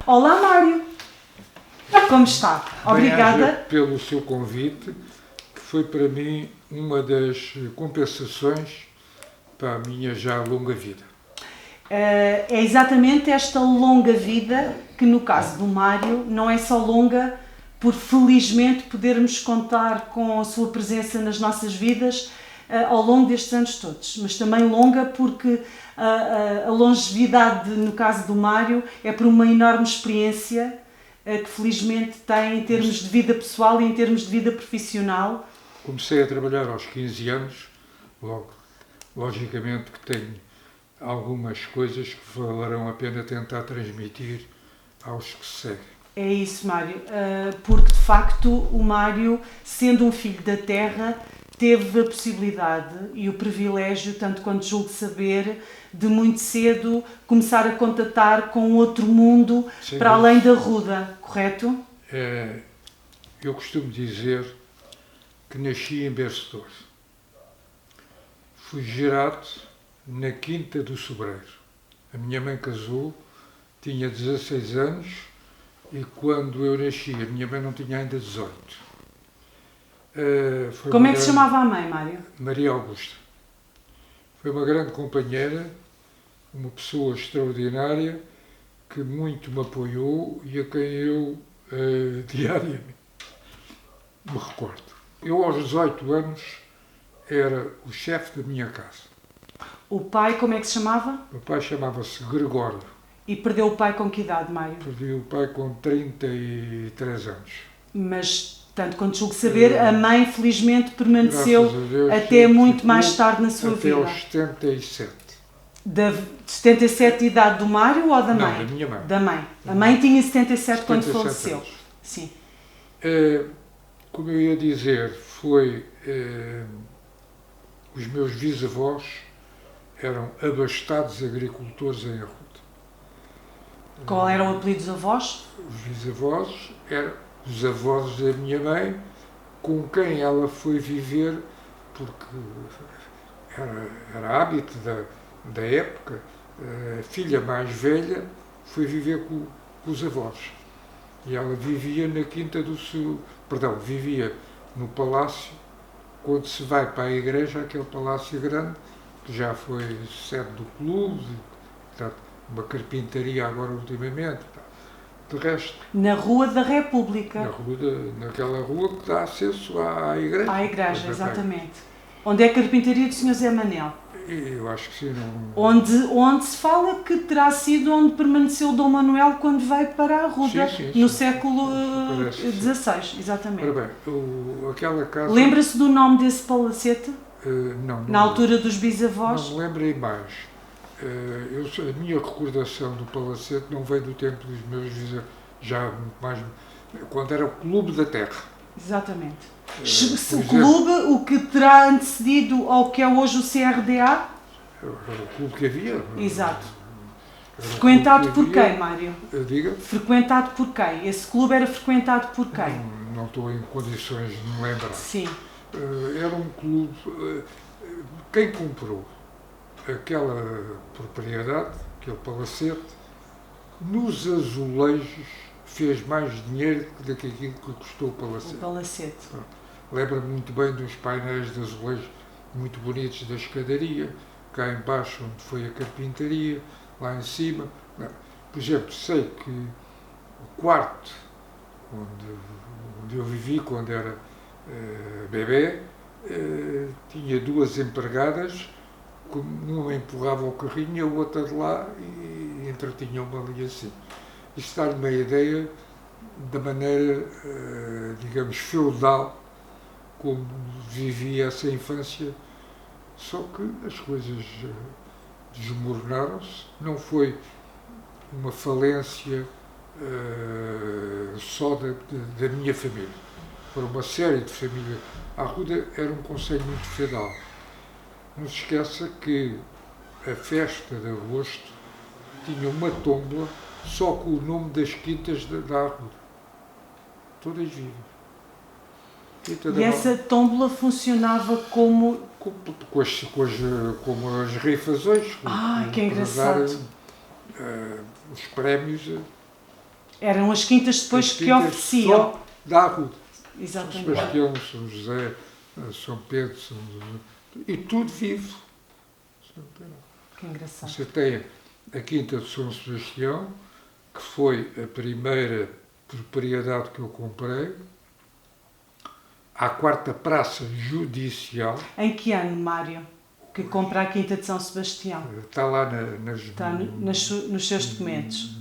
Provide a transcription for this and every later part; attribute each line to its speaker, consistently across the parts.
Speaker 1: Olá, Mário. Como está? Obrigada.
Speaker 2: Bem-aja pelo seu convite, que foi para mim uma das compensações para a minha já longa vida.
Speaker 1: É exatamente esta longa vida que, no caso do Mário, não é só longa por felizmente podermos contar com a sua presença nas nossas vidas ao longo destes anos todos, mas também longa porque a longevidade, no caso do Mário, é por uma enorme experiência que felizmente tem em termos de vida pessoal e em termos de vida profissional.
Speaker 2: Comecei a trabalhar aos 15 anos, logo, logicamente que tenho algumas coisas que valerão a pena tentar transmitir aos que seguem.
Speaker 1: É isso, Mário, porque de facto o Mário, sendo um filho da terra, teve a possibilidade e o privilégio, tanto quanto julgo saber, de muito cedo começar a contatar com outro mundo para além da Ruda, correto?
Speaker 2: Eu costumo dizer que nasci em berço de ouro. Fui gerado na Quinta do Sobreiro. A minha mãe casou, tinha 16 anos e quando eu nasci a minha mãe não tinha ainda 18.
Speaker 1: Como é que se chamava a mãe, Mário?
Speaker 2: Maria Augusta. Foi uma grande companheira, uma pessoa extraordinária que muito me apoiou e a quem eu diariamente me recordo. Eu aos 18 anos era o chefe da minha casa.
Speaker 1: O pai como é que se chamava?
Speaker 2: O pai chamava-se Gregório.
Speaker 1: E perdeu o pai com que idade, Mário?
Speaker 2: Perdi o pai com 33 anos.
Speaker 1: Mas, tanto quanto julgo saber, a mãe felizmente permaneceu
Speaker 2: Deus,
Speaker 1: até muito mais tarde na sua vida.
Speaker 2: Até aos 77.
Speaker 1: Da 77 de idade do Mário ou da mãe?
Speaker 2: Não, da minha mãe.
Speaker 1: Da mãe. A mãe tinha 77 quando faleceu.
Speaker 2: Anos.
Speaker 1: Sim.
Speaker 2: Como eu ia dizer, foi... os meus bisavós eram abastados agricultores em Arruda.
Speaker 1: Qual era o apelido dos avós?
Speaker 2: Os bisavós eram os avós da minha mãe, com quem ela foi viver, porque era hábito da época, a filha mais velha foi viver com os avós. E ela vivia na Quinta do Sul, vivia no palácio, quando se vai para a igreja, aquele palácio grande, que já foi sede do clube, uma carpintaria agora ultimamente. De resto...
Speaker 1: Na Rua da República.
Speaker 2: Naquela rua que dá acesso à igreja.
Speaker 1: À igreja, exatamente. Onde é a carpintaria do Sr. Zé Manel.
Speaker 2: Eu acho que sim.
Speaker 1: Onde se fala que terá sido onde permaneceu Dom Manuel quando veio para a Ruda, no século XVI, exatamente.
Speaker 2: Ora bem, aquela casa...
Speaker 1: Lembra-se do nome desse palacete?
Speaker 2: Não.
Speaker 1: Na altura dos bisavós?
Speaker 2: Não me lembrei mais. A minha recordação do palacete não veio do tempo dos meus bisavós, já mais... quando era o Clube da Terra.
Speaker 1: Exatamente. O clube, o que terá antecedido ao que é hoje o CRDA?
Speaker 2: Era o clube que havia.
Speaker 1: Exato. Frequentado por quem, Mário?
Speaker 2: Diga?
Speaker 1: Frequentado por quem? Esse clube era frequentado por quem?
Speaker 2: Não estou em condições de me lembrar.
Speaker 1: Sim.
Speaker 2: Era um clube... Quem comprou aquela propriedade, aquele palacete, nos azulejos fez mais dinheiro do que aquilo que custou o palacete.
Speaker 1: O palacete.
Speaker 2: Lembro-me muito bem dos painéis de azulejos muito bonitos da escadaria, cá embaixo onde foi a carpintaria, lá em cima. Por exemplo, sei que o quarto onde eu vivi quando era bebê tinha duas empregadas, uma empurrava o carrinho e a outra de lá e entretinham-me ali assim. Isto dá-lhe uma ideia da maneira, digamos, feudal como vivia essa infância, só que as coisas desmoronaram-se. Não foi uma falência só da minha família. Foram uma série de famílias. A Arruda era um concelho muito feudal. Não se esqueça que a festa de agosto tinha uma tómbola só com o nome das quintas da Arruda. Todas vivas.
Speaker 1: E essa tómbola funcionava como...
Speaker 2: Como as rifas hoje.
Speaker 1: Que engraçado.
Speaker 2: Dar, os prémios
Speaker 1: Eram as quintas depois
Speaker 2: As
Speaker 1: que
Speaker 2: quintas
Speaker 1: ofereciam.
Speaker 2: só da Arruda. São
Speaker 1: Exatamente.
Speaker 2: Sebastião, São José, São Pedro, e tudo vivo.
Speaker 1: Que engraçado.
Speaker 2: Você tem a Quinta de São Sebastião, que foi a primeira propriedade que eu comprei, à quarta Praça Judicial.
Speaker 1: Em que ano, Mário, que compra a Quinta de São Sebastião?
Speaker 2: Está lá
Speaker 1: Está nos seus documentos.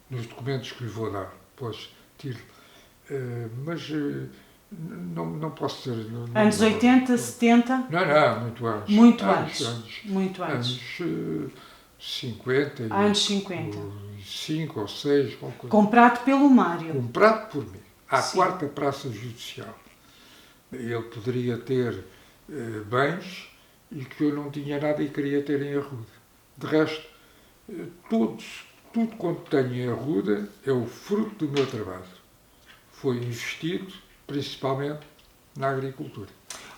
Speaker 2: Nos documentos que lhe vou dar. Pois, tiro. Mas não posso ter...
Speaker 1: Anos 80, 70?
Speaker 2: Não, muito antes.
Speaker 1: Muito antes. Muito antes.
Speaker 2: Anos 50.
Speaker 1: Anos 50.
Speaker 2: 5 ou 6.
Speaker 1: Comprado pelo Mário.
Speaker 2: Comprado por mim. À
Speaker 1: Sim.
Speaker 2: quarta Praça Judicial. Ele poderia ter bens e que eu não tinha nada e queria ter em Arruda. De resto, tudo quanto tenho em Arruda é o fruto do meu trabalho. Foi investido, principalmente, na agricultura.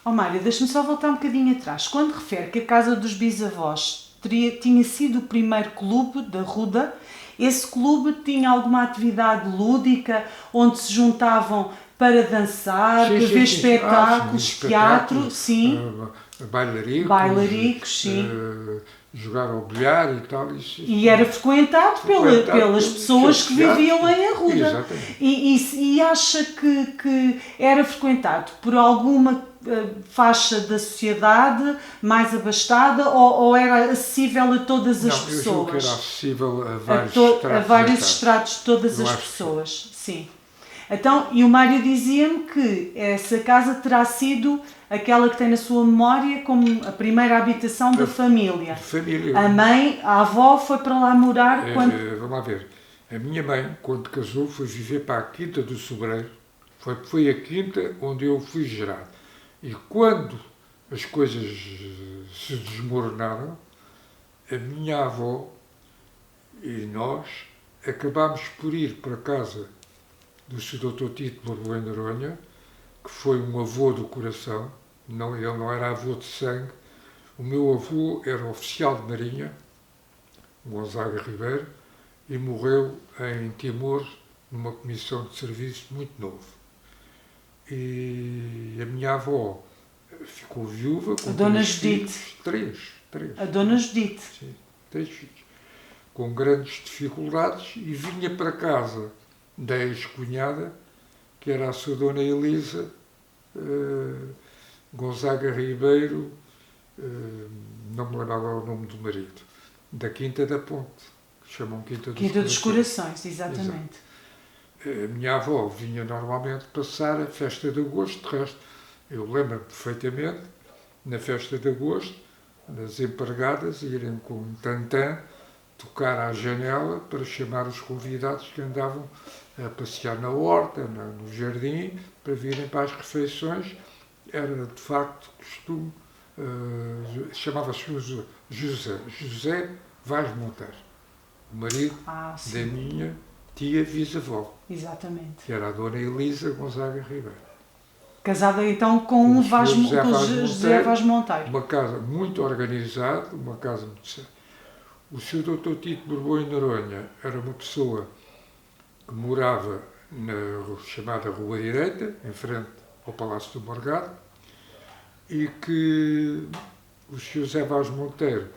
Speaker 1: Mário, deixa-me só voltar um bocadinho atrás. Quando refere que a casa dos bisavós tinha sido o primeiro clube da Arruda, esse clube tinha alguma atividade lúdica onde se juntavam para dançar, para ver espetáculos, teatro, sim. Bailaricos, sim.
Speaker 2: Jogar ao bilhar e tal.
Speaker 1: E era frequentado pelas pessoas que viviam em Arruda.
Speaker 2: Exatamente.
Speaker 1: E acha que era frequentado por alguma faixa da sociedade mais abastada ou era acessível a todas as pessoas?
Speaker 2: Eu julgo que era acessível a vários
Speaker 1: estratos de todas as pessoas. Sim. Então, e o Mário dizia-me que essa casa terá sido aquela que tem na sua memória como a primeira habitação da família. A avó foi para lá morar quando...
Speaker 2: Vamos lá ver. A minha mãe, quando casou, foi viver para a Quinta do Sobreiro. Foi a quinta onde eu fui gerado. E quando as coisas se desmoronaram, a minha avó e nós acabámos por ir para casa do Sr. Dr. Tito Borbões Noronha, que foi um avô do coração, ele não era avô de sangue. O meu avô era oficial de marinha, Gonzaga Ribeiro, e morreu em Timor, numa comissão de serviço muito novo. E a minha avó ficou viúva com
Speaker 1: a Dona Judite.
Speaker 2: Três.
Speaker 1: A Dona Judite.
Speaker 2: Sim, 3 filhos. Com grandes dificuldades, e vinha para casa da ex-cunhada, que era a sua Dona Elisa Gonzaga Ribeiro, não me lembro agora o nome do marido, da Quinta da Ponte, que chamam Quinta dos
Speaker 1: Corações, exatamente.
Speaker 2: A minha avó vinha normalmente passar a festa de agosto, de resto, eu lembro perfeitamente, na festa de agosto, das empregadas irem com um tantã tocar à janela para chamar os convidados que andavam a passear na horta, no jardim, para virem para as refeições. Era, de facto, costume, chamava-se José Vaz Monteiro, o marido da minha tia bisavó.
Speaker 1: Exatamente.
Speaker 2: Que era a Dona Elisa Gonzaga Ribeiro.
Speaker 1: Casada então com José Vaz Monteiro.
Speaker 2: Uma casa muito organizada, uma casa muito séria. O Sr. Dr. Tito Borbões Noronha era uma pessoa que morava na chamada Rua Direita, em frente ao Palácio do Morgado, e que o Sr. José Vaz Monteiro,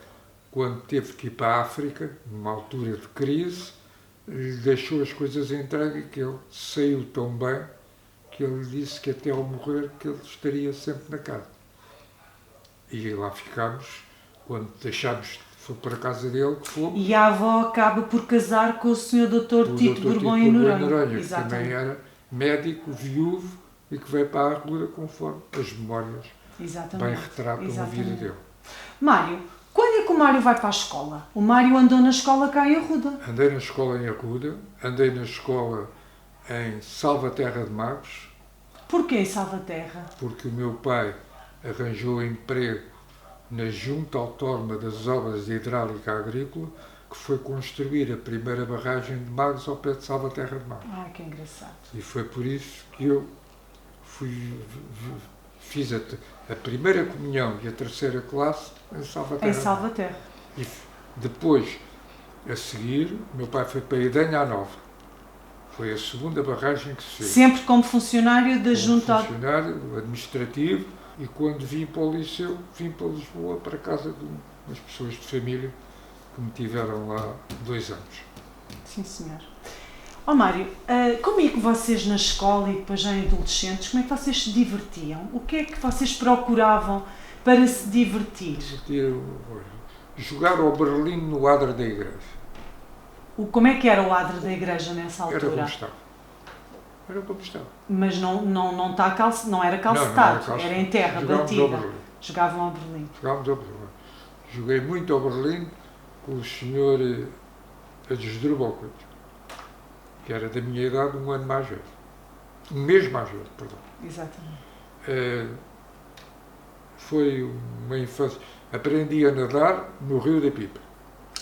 Speaker 2: quando teve que ir para a África, numa altura de crise, lhe deixou as coisas entregue, que ele saiu tão bem que ele disse que até ao morrer que ele estaria sempre na casa. E lá ficámos, quando deixámos, foi para a casa dele que fomos.
Speaker 1: E a avó acaba por casar com o Sr. Dr. Tito Borbões Noronha,
Speaker 2: que também era médico, viúvo, e que veio para a Arruda conforme as memórias bem retratam a vida dele.
Speaker 1: Mário, quando é que o Mário vai para a escola? O Mário andou na escola cá em Arruda?
Speaker 2: Andei na escola em Arruda, andei na escola em Salvaterra de Magos.
Speaker 1: Porquê em Salvaterra?
Speaker 2: Porque o meu pai arranjou emprego na Junta Autónoma das Obras de Hidráulica Agrícola, que foi construir a primeira barragem de Magos ao pé de Salvaterra de Magos.
Speaker 1: Que engraçado.
Speaker 2: E foi por isso que eu fiz a primeira comunhão e a terceira classe em Salvaterra.
Speaker 1: Em Salvaterra.
Speaker 2: E depois, a seguir, meu pai foi para Idanha Nova. Foi a segunda barragem que se fez.
Speaker 1: Sempre como funcionário da Junta...
Speaker 2: Funcionário administrativo, e quando vim para o liceu, vim para Lisboa, para a casa de umas pessoas de família que me tiveram lá 2 anos.
Speaker 1: Sim, senhor. Ó Mário, como é que vocês na escola e depois já em adolescentes, como é que vocês se divertiam? O que é que vocês procuravam para se divertir?
Speaker 2: Jogar ao Berlim no adro da igreja.
Speaker 1: Como é que era o adro da igreja nessa altura?
Speaker 2: Era como estava. Era como estava.
Speaker 1: Mas não era calcetado, era em terra batida. Jogavam ao Berlim.
Speaker 2: Jogávamos ao Berlim. Joguei muito ao Berlim com o senhor Adesdrubal, que era da minha idade, 1 ano mais velho. 1 mês mais velho, perdão.
Speaker 1: Exatamente.
Speaker 2: Foi uma infância. Aprendi a nadar no Rio da Pipa.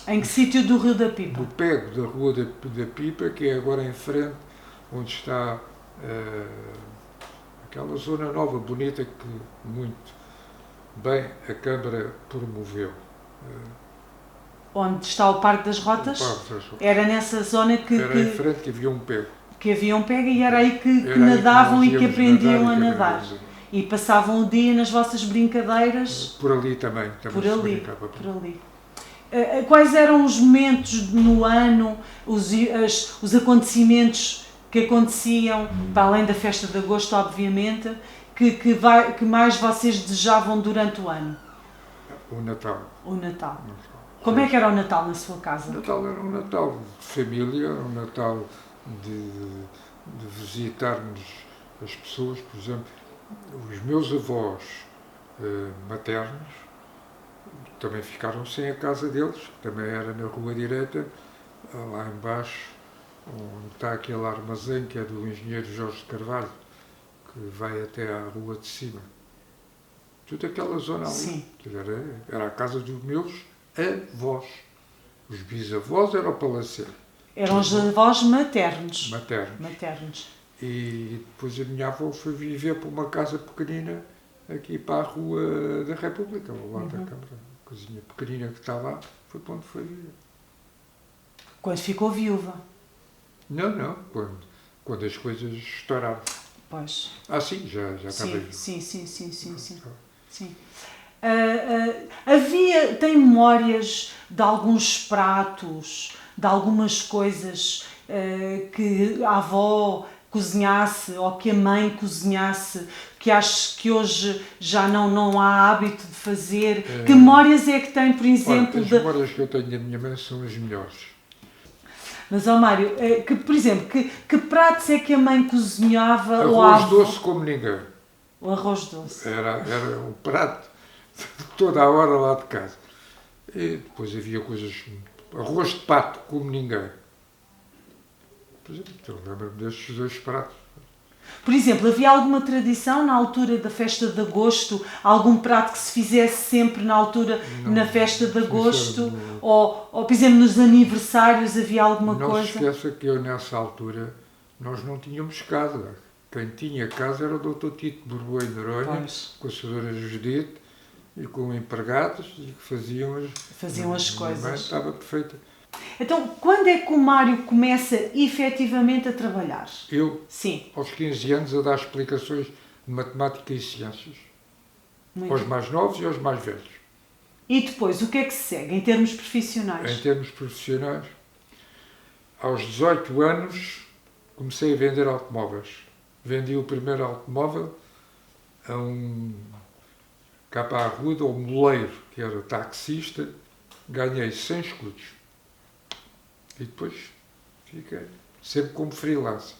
Speaker 1: Em que sítio do Rio da Pipa?
Speaker 2: No pego da Rua da Pipa, que é agora em frente, onde está aquela zona nova, bonita, que muito bem a Câmara promoveu.
Speaker 1: Onde está o Parque das Rotas? Era nessa zona que...
Speaker 2: Era em frente que havia um pego.
Speaker 1: Que havia um pego e era aí que nadavam e que aprendiam a nadar. E passavam o dia nas vossas brincadeiras?
Speaker 2: Por ali também.
Speaker 1: Por ali. Quais eram os momentos no ano, os acontecimentos que aconteciam, para além da festa de agosto, obviamente, que mais vocês desejavam durante o ano?
Speaker 2: O Natal.
Speaker 1: O Natal. Como é que era o Natal na sua casa?
Speaker 2: O Natal era um Natal de família, um Natal de visitarmos as pessoas. Por exemplo, os meus avós maternos também ficaram sem a casa deles, que também era na Rua Direita, lá embaixo, onde está aquele armazém que é do engenheiro Jorge de Carvalho, que vai até à Rua de Cima. Toda aquela zona ali.
Speaker 1: Sim.
Speaker 2: Era a casa dos meus avós. Os bisavós eram o palaceiro.
Speaker 1: Eram os avós maternos.
Speaker 2: Maternos. E depois a minha avó foi viver para uma casa pequenina aqui para a Rua da República, ao lado da Câmara. A coisinha pequenina que está lá, foi para onde foi viver.
Speaker 1: Quando ficou viúva?
Speaker 2: Não, quando as coisas estouraram.
Speaker 1: Pois.
Speaker 2: Sim, já estava viúva.
Speaker 1: Sim. Tem memórias de alguns pratos, de algumas coisas que a avó cozinhasse ou que a mãe cozinhasse, que acho que hoje já não há hábito de fazer? Que memórias é que tem, por exemplo?
Speaker 2: As memórias que eu tenho da minha mãe são as melhores.
Speaker 1: Mas, Mário, por exemplo, que pratos é que a mãe cozinhava?
Speaker 2: Arroz doce como ninguém.
Speaker 1: O arroz doce.
Speaker 2: Era um prato toda a hora lá de casa. E depois havia coisas... Arroz de pato como ninguém. Por exemplo, eu lembro-me destes 2 pratos.
Speaker 1: Por exemplo, havia alguma tradição na altura da festa de agosto? Algum prato que se fizesse sempre na altura, na festa de agosto? Ou, por exemplo, nos aniversários havia alguma coisa?
Speaker 2: Não se esqueça que eu, nessa altura, nós não tínhamos casa. Quem tinha casa era o Dr. Tito Borboa e Noronha, com a senhora Judite e com empregados e que faziam
Speaker 1: as coisas.
Speaker 2: Minha mãe estava perfeita.
Speaker 1: Então, quando é que o Mário começa efetivamente a trabalhar?
Speaker 2: Eu,
Speaker 1: sim,
Speaker 2: aos 15 anos, a dar explicações de matemática e ciências. Aos mais novos e aos mais velhos.
Speaker 1: E depois, o que é que se segue em termos profissionais?
Speaker 2: Em termos profissionais, aos 18 anos, comecei a vender automóveis. Vendi o primeiro automóvel cá para a rua, ao moleiro, que era taxista, ganhei 100 escudos. E depois fiquei sempre como freelancer.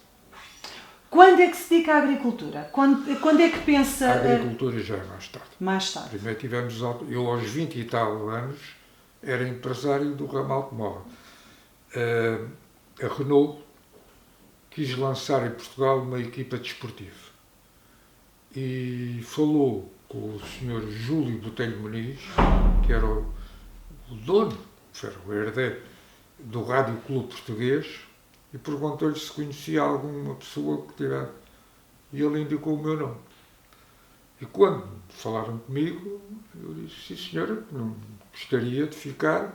Speaker 1: Quando é que se dedica à agricultura? Quando é que pensa...
Speaker 2: A agricultura já é mais tarde.
Speaker 1: Mais tarde.
Speaker 2: Primeiro tivemos... Eu, aos 20 e tal anos, era empresário do ramo automóvel. A Renault quis lançar em Portugal uma equipa desportiva. E falou com o Sr. Júlio Botelho Muniz, que era o dono, era o herdeiro do Rádio Clube Português, e perguntou-lhe se conhecia alguma pessoa que tivesse. E ele indicou o meu nome. E quando falaram comigo, eu disse, sim senhora, não gostaria de ficar,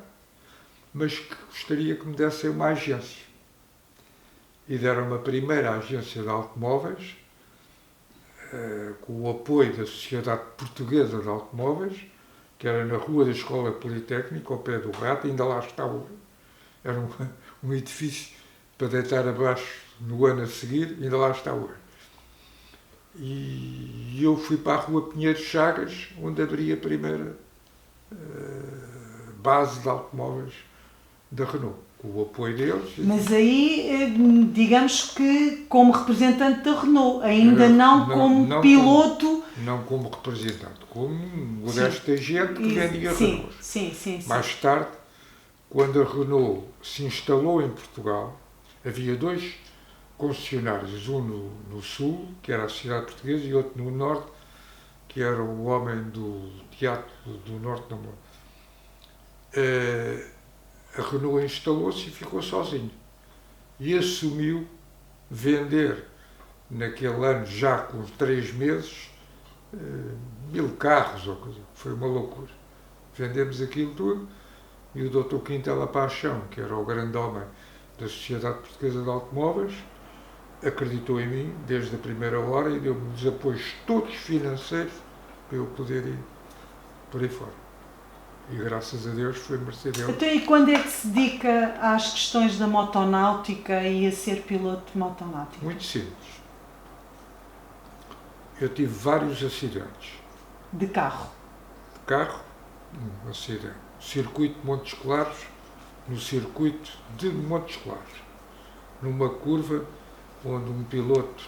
Speaker 2: mas que gostaria que me dessem uma agência. e deram-me a primeira agência de automóveis, com o apoio da Sociedade Portuguesa de Automóveis, que era na rua da Escola Politécnica, ao pé do Rato, ainda lá está hoje. Era um edifício para deitar abaixo no ano a seguir, ainda lá está hoje. E eu fui para a rua Pinheiro Chagas, onde abri a primeira base de automóveis da Renault, com o apoio deles.
Speaker 1: Mas aí, digamos que como representante da Renault, ainda não como piloto.
Speaker 2: Não como representante, como modesto agente que vendia Renault.
Speaker 1: Sim.
Speaker 2: Mais tarde, quando a Renault se instalou em Portugal, havia 2 concessionários, um no sul, que era a Sociedade Portuguesa, e outro no norte, que era o homem do Teatro do Norte da Moura. A Renault instalou-se e ficou sozinho. E assumiu vender, naquele ano, já com 3 meses, 1000 carros, ou coisa. Foi uma loucura. Vendemos aquilo tudo e o Dr. Quintela Paixão, que era o grande homem da Sociedade Portuguesa de Automóveis, acreditou em mim desde a primeira hora e deu-me os apoios todos financeiros para eu poder ir por aí fora. E graças a Deus foi mercê dele.
Speaker 1: Então, e quando é que se dedica às questões da motonáutica e a ser piloto de motonáutica?
Speaker 2: Muito simples. Eu tive vários acidentes.
Speaker 1: De carro?
Speaker 2: De carro, um acidente. Circuito de Montes Claros, no circuito de Montes Claros. Numa curva onde um piloto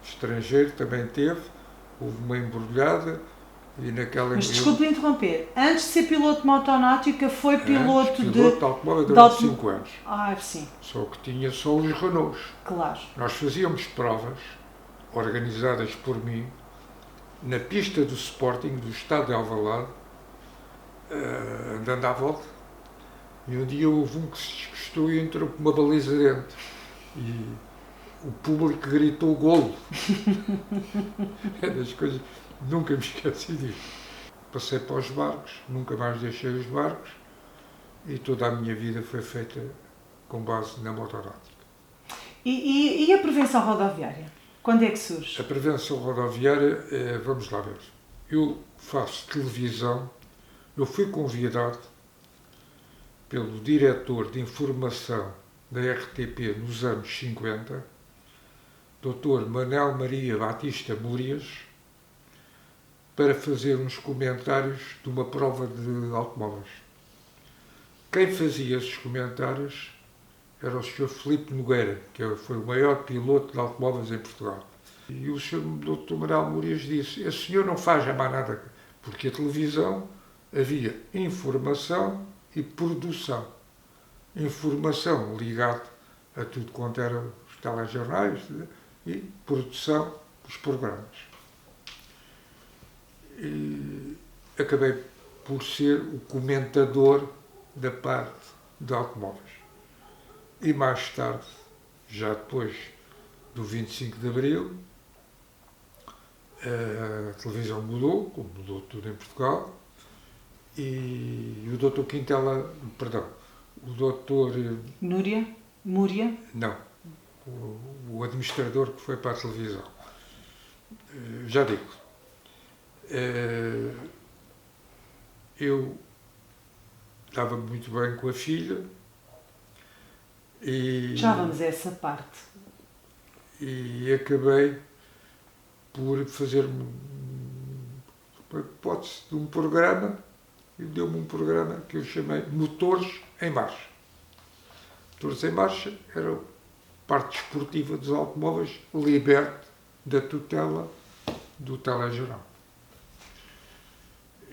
Speaker 2: estrangeiro também teve, houve uma embrulhada e naquela...
Speaker 1: Mas desculpe interromper, antes de ser piloto de motonáutica foi piloto
Speaker 2: de automóvel durante 5 anos.
Speaker 1: Sim.
Speaker 2: Só que tinha só os Renaults.
Speaker 1: Claro.
Speaker 2: Nós fazíamos provas organizadas por mim na pista do Sporting do estado de Alvalade, andando à volta, e um dia houve um que se despistou e entrou com uma baliza dentro e o público gritou golo. É das coisas, nunca me esqueci disso. Passei para os barcos, nunca mais deixei os barcos e toda a minha vida foi feita com base na motonáutica.
Speaker 1: E a prevenção rodoviária? Quando é que surge?
Speaker 2: A prevenção rodoviária, vamos lá ver. Eu faço televisão, eu fui convidado pelo diretor de informação da RTP nos anos 50, Dr. Manuel Maria Batista Múrias, para fazer uns comentários de uma prova de automóveis. Quem fazia esses comentários era o Sr. Filipe Nogueira, que foi o maior piloto de automóveis em Portugal. E o Sr. Dr. Manuel Múrias disse: esse senhor não faz mais nada, porque a televisão havia informação e produção. Informação ligada a tudo quanto era os telejornais e produção dos programas. E acabei por ser o comentador da parte de automóveis. E mais tarde, já depois do 25 de Abril, a televisão mudou, como mudou tudo em Portugal, e o Dr. Quintela, perdão, o Dr.
Speaker 1: Múria?
Speaker 2: Não, o administrador que foi para a televisão. Já digo, eu estava muito bem com a filha e...
Speaker 1: Já vamos a essa parte.
Speaker 2: E acabei por fazer uma hipótese de um programa, e deu-me um programa que eu chamei Motores em Marcha. Motores em Marcha era a parte desportiva dos automóveis, liberto da tutela do telejornal.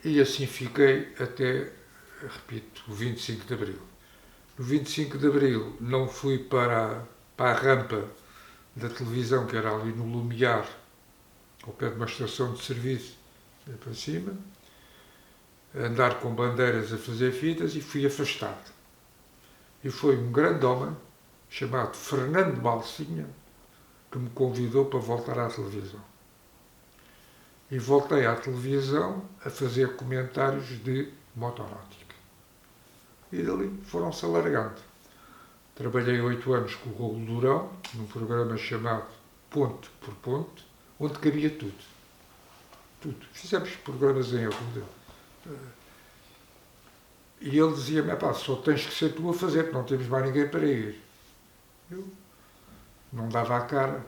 Speaker 2: E assim fiquei até, repito, o 25 de Abril. No 25 de Abril não fui para a rampa da televisão, que era ali no Lumiar, ao pé de uma estação de serviço, para cima, andar com bandeiras a fazer fitas, e fui afastado. E foi um grande homem, chamado Fernando Balsinha, que me convidou para voltar à televisão. E voltei à televisão a fazer comentários de motonáutica. E dali foram-se alargando. Trabalhei 8 anos com o Raul Durão, num programa chamado Ponto por Ponto, onde cabia tudo. Tudo. Fizemos programas em Arruda. E ele dizia-me, pá, só tens que ser tu a fazer, porque não temos mais ninguém para ir. Eu não dava a cara,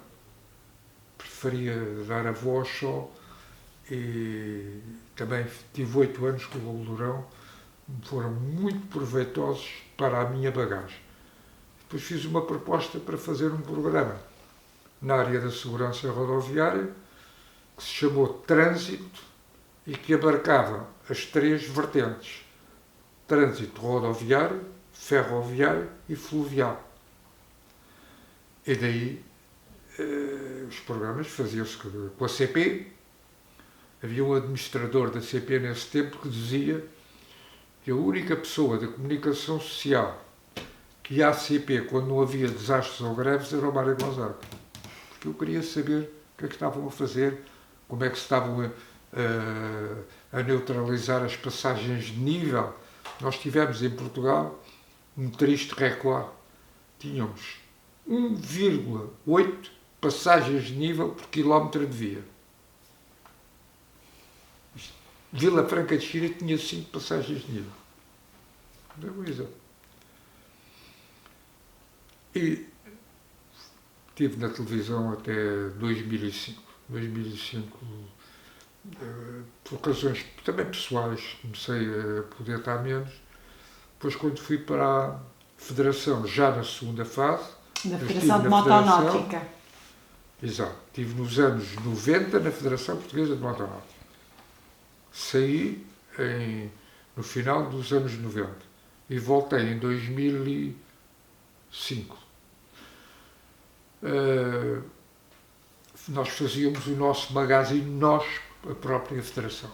Speaker 2: preferia dar a voz só, e também tive 8 anos com o Raul Durão, foram muito proveitosos para a minha bagagem. Depois fiz uma proposta para fazer um programa na área da segurança rodoviária, que se chamou Trânsito e que abarcava as 3 vertentes: trânsito rodoviário, ferroviário e fluvial. E daí os programas faziam-se com a CP. Havia um administrador da CP nesse tempo que dizia que a única pessoa da comunicação social que ia à CP quando não havia desastres ou greves era o Mário Gonzaga. Porque eu queria saber o que é que estavam a fazer, como é que se estavam a neutralizar as passagens de nível. Nós tivemos em Portugal um triste recorde. Tínhamos 1,8 passagens de nível por quilómetro de via. Vila Franca de Xira tinha 5 passagens de nível. E estive na televisão até 2005. 2005, por razões também pessoais, comecei a poder estar menos. Depois, quando fui para a Federação, já na segunda fase,
Speaker 1: da Federação de Motonáutica.
Speaker 2: Exato. Estive nos anos 90 na Federação Portuguesa de Motonáutica. Saí no final dos anos 90 e voltei em 2005. Nós fazíamos o nosso magazine, nós, a própria Federação.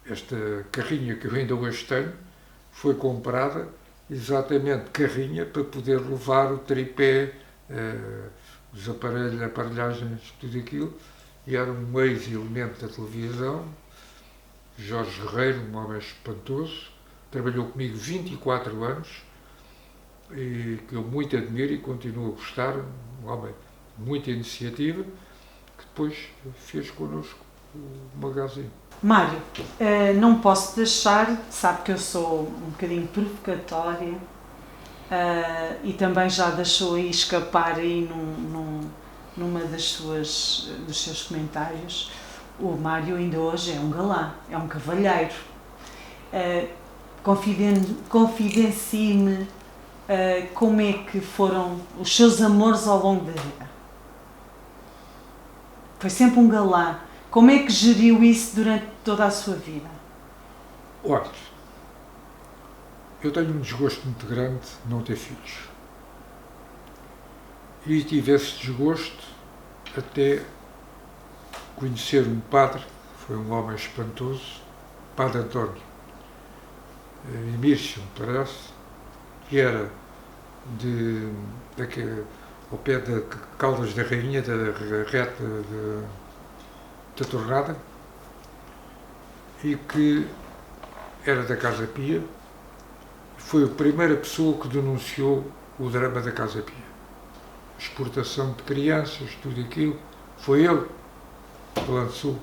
Speaker 2: Esta carrinha que eu ainda hoje tenho foi comprada exatamente carrinha para poder levar o tripé, os aparelhos, aparelhagens, tudo aquilo, e era um ex-elemento da televisão, Jorge Guerreiro, um homem espantoso, trabalhou comigo 24 anos, e que eu muito admiro e continuo a gostar, um homem de muita iniciativa, que depois fez connosco o magazine.
Speaker 1: Mário, não posso deixar, sabe que eu sou um bocadinho provocatória, e também já deixou aí escapar aí numa dos seus comentários. O Mário ainda hoje é um galã, é um cavalheiro. Confidencie-me como é que foram os seus amores ao longo da vida. Foi sempre um galã. Como é que geriu isso durante toda a sua vida?
Speaker 2: Olha, eu tenho um desgosto muito grande de não ter filhos. E tive esse desgosto até conhecer um padre, foi um homem espantoso, Padre António Emírcio, parece, que era ao pé de Caldas da Rainha, da reta da Tornada, e que era da Casa Pia. Foi a primeira pessoa que denunciou o drama da Casa Pia. Exportação de crianças, tudo aquilo, foi ele que lançou.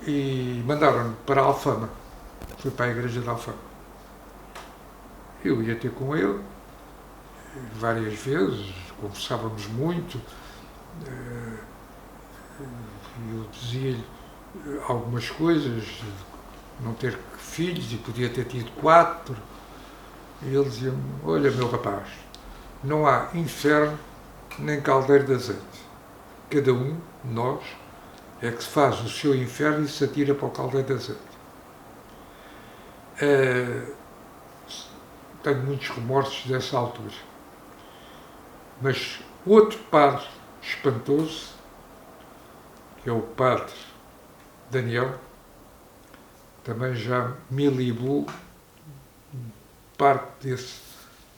Speaker 2: E mandaram-me para a Alfama. Fui para a igreja de Alfama. Eu ia ter com ele várias vezes, conversávamos muito. Eu dizia-lhe algumas coisas, não ter filhos, e podia ter tido 4. E ele dizia-me: olha, meu rapaz, não há inferno nem caldeiro de azeite. Cada um de nós é que se faz o seu inferno e se atira para o caldeiro de azeite. Tenho muitos remorsos dessa altura. Mas outro padre espantoso, que é o padre Daniel, também já me livrou parte desse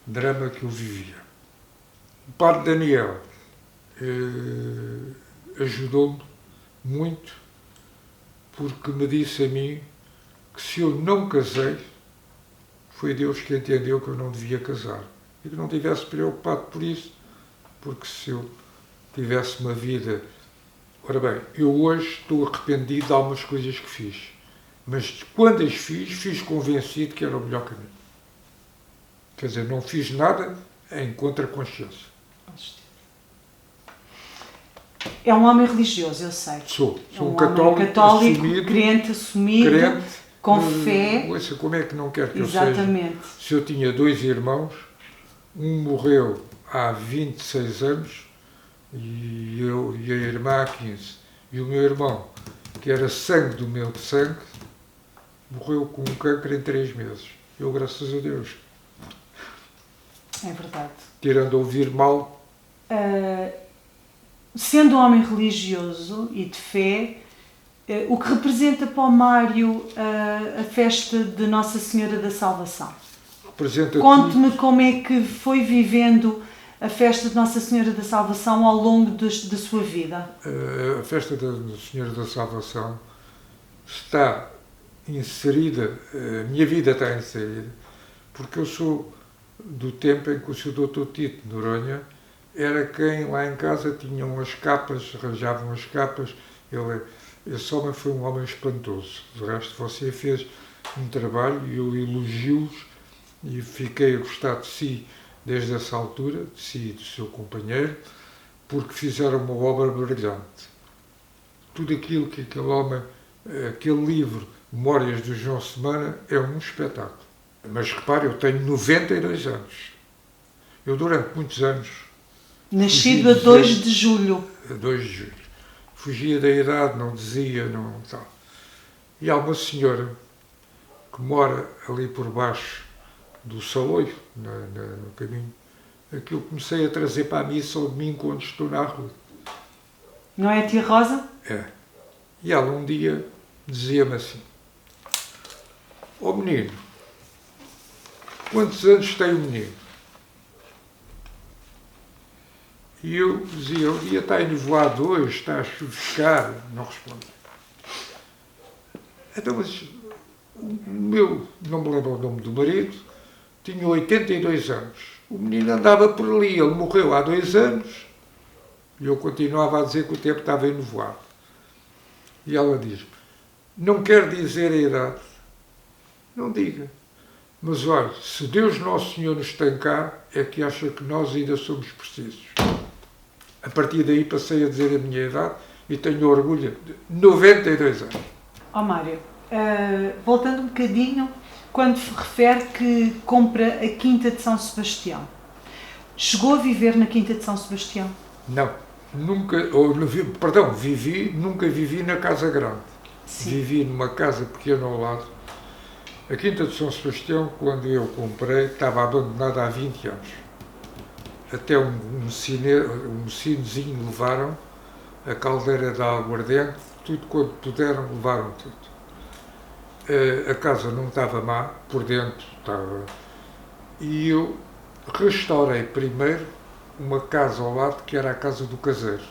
Speaker 2: drama que eu vivia. O padre Daniel ajudou-me muito, porque me disse a mim que se eu não casei, foi Deus que entendeu que eu não devia casar. e que não estivesse preocupado por isso, porque se eu tivesse uma vida... Ora bem, eu hoje estou arrependido de algumas coisas que fiz, mas quando as fiz convencido que era o melhor caminho. Quer dizer, não fiz nada em contra-consciência.
Speaker 1: É um homem religioso, eu sei.
Speaker 2: Sou
Speaker 1: um
Speaker 2: católico assumido,
Speaker 1: crente assumido, com fé.
Speaker 2: Ouça, como é que não quer que
Speaker 1: Exatamente.
Speaker 2: eu seja? Se eu tinha 2 irmãos, um morreu há 26 anos e a irmã há 15. E o meu irmão, que era sangue do meu sangue, morreu com um câncer em 3 meses. Eu, graças a Deus.
Speaker 1: É verdade.
Speaker 2: Tirando a ouvir mal.
Speaker 1: Sendo um homem religioso e de fé, o que representa para o Mário a festa de Nossa Senhora da Salvação? Conte-me como é que foi vivendo a festa de Nossa Senhora da Salvação ao longo da sua vida.
Speaker 2: A festa da Senhora da Salvação está inserida, a minha vida está inserida, porque eu sou do tempo em que o Sr. Dr. Tito de Noronha era quem lá em casa tinham as capas, arranjavam as capas. Esse homem foi um homem espantoso. De resto, você fez um trabalho e eu elogio-os e fiquei a gostar de si desde essa altura, de si e do seu companheiro, porque fizeram uma obra brilhante. Tudo aquilo que aquele homem, aquele livro, Memórias do João Semana, é um espetáculo. Mas repare, eu tenho 92 anos. Eu durante muitos anos...
Speaker 1: Nascido a 2 de julho.
Speaker 2: A 2 de julho. Fugia da idade, não dizia, não tal. E há uma senhora que mora ali por baixo do Saloio, no caminho, que eu comecei a trazer para a missa ao domingo quando estou na rua.
Speaker 1: Não é a tia Rosa?
Speaker 2: É. E ela um dia dizia-me assim: ó menino, quantos anos tem o menino? E eu dizia: o dia está enevoado hoje, está a chuviscar. Não responde. Então, mas o meu, não me lembro o nome do marido, tinha 82 anos. O menino andava por ali, ele morreu há 2 anos e eu continuava a dizer que o tempo estava enevoado. E ela diz: não quer dizer a idade. Não diga. Mas olha, se Deus Nosso Senhor nos tem cá, é que acha que nós ainda somos precisos. A partir daí passei a dizer a minha idade e tenho orgulho de 92 anos.
Speaker 1: Ó Mário, voltando um bocadinho, quando refere que compra a Quinta de São Sebastião, chegou a viver na Quinta de São Sebastião?
Speaker 2: Não, nunca, nunca vivi na Casa Grande. Sim. Vivi numa casa pequena ao lado. A Quinta de São Sebastião, quando eu comprei, estava abandonada há 20 anos. Até um mocinozinho levaram, a caldeira de aguardente, tudo quanto puderam, levaram tudo. A casa não estava má, por dentro estava. E eu restaurei primeiro uma casa ao lado, que era a casa do caseiro,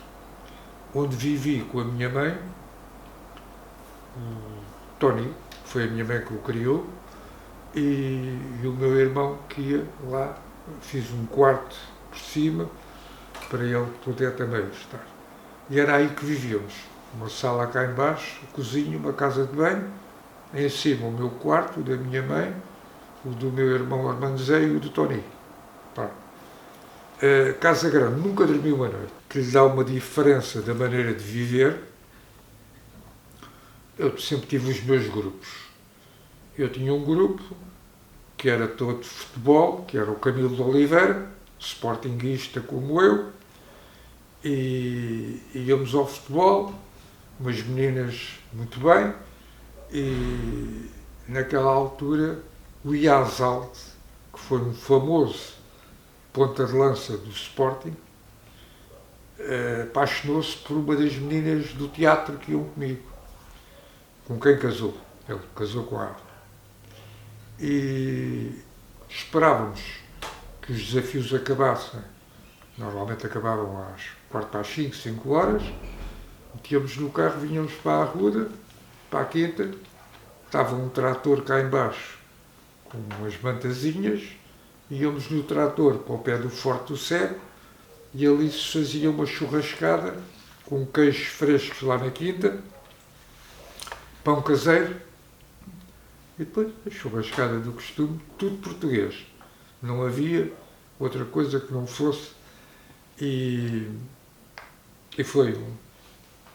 Speaker 2: onde vivi com a minha mãe, o Tony, que foi a minha mãe que o criou, e o meu irmão que ia lá. Fiz um quarto por cima para ele poder também estar. E era aí que vivíamos. Uma sala cá em baixo, cozinha, uma casa de banho, em cima o meu quarto, o da minha mãe, o do meu irmão Armando Zé e o do Tony. Pá. Casa grande, nunca dormi uma noite. Que lhe dá uma diferença da maneira de viver. Eu sempre tive os meus grupos. Eu tinha um grupo que era todo de futebol, que era o Camilo de Oliveira, sportinguista como eu, e íamos ao futebol, umas meninas muito bem, e naquela altura o Iazalt, que foi um famoso ponta de lança do Sporting, apaixonou-se por uma das meninas do teatro que iam comigo, com quem casou. Ele casou com ela. E esperávamos que os desafios acabassem. Normalmente acabavam às 4:45, 5 horas. Metíamos no carro, vinhamos para a Arruda, para a Quinta. Estava um trator cá embaixo com umas mantazinhas íamos no trator para o pé do Forte do Cego e ali se fazia uma churrascada com queijos frescos lá na quinta, pão caseiro e depois a churrascada do costume, tudo português. Não havia outra coisa que não fosse. E foi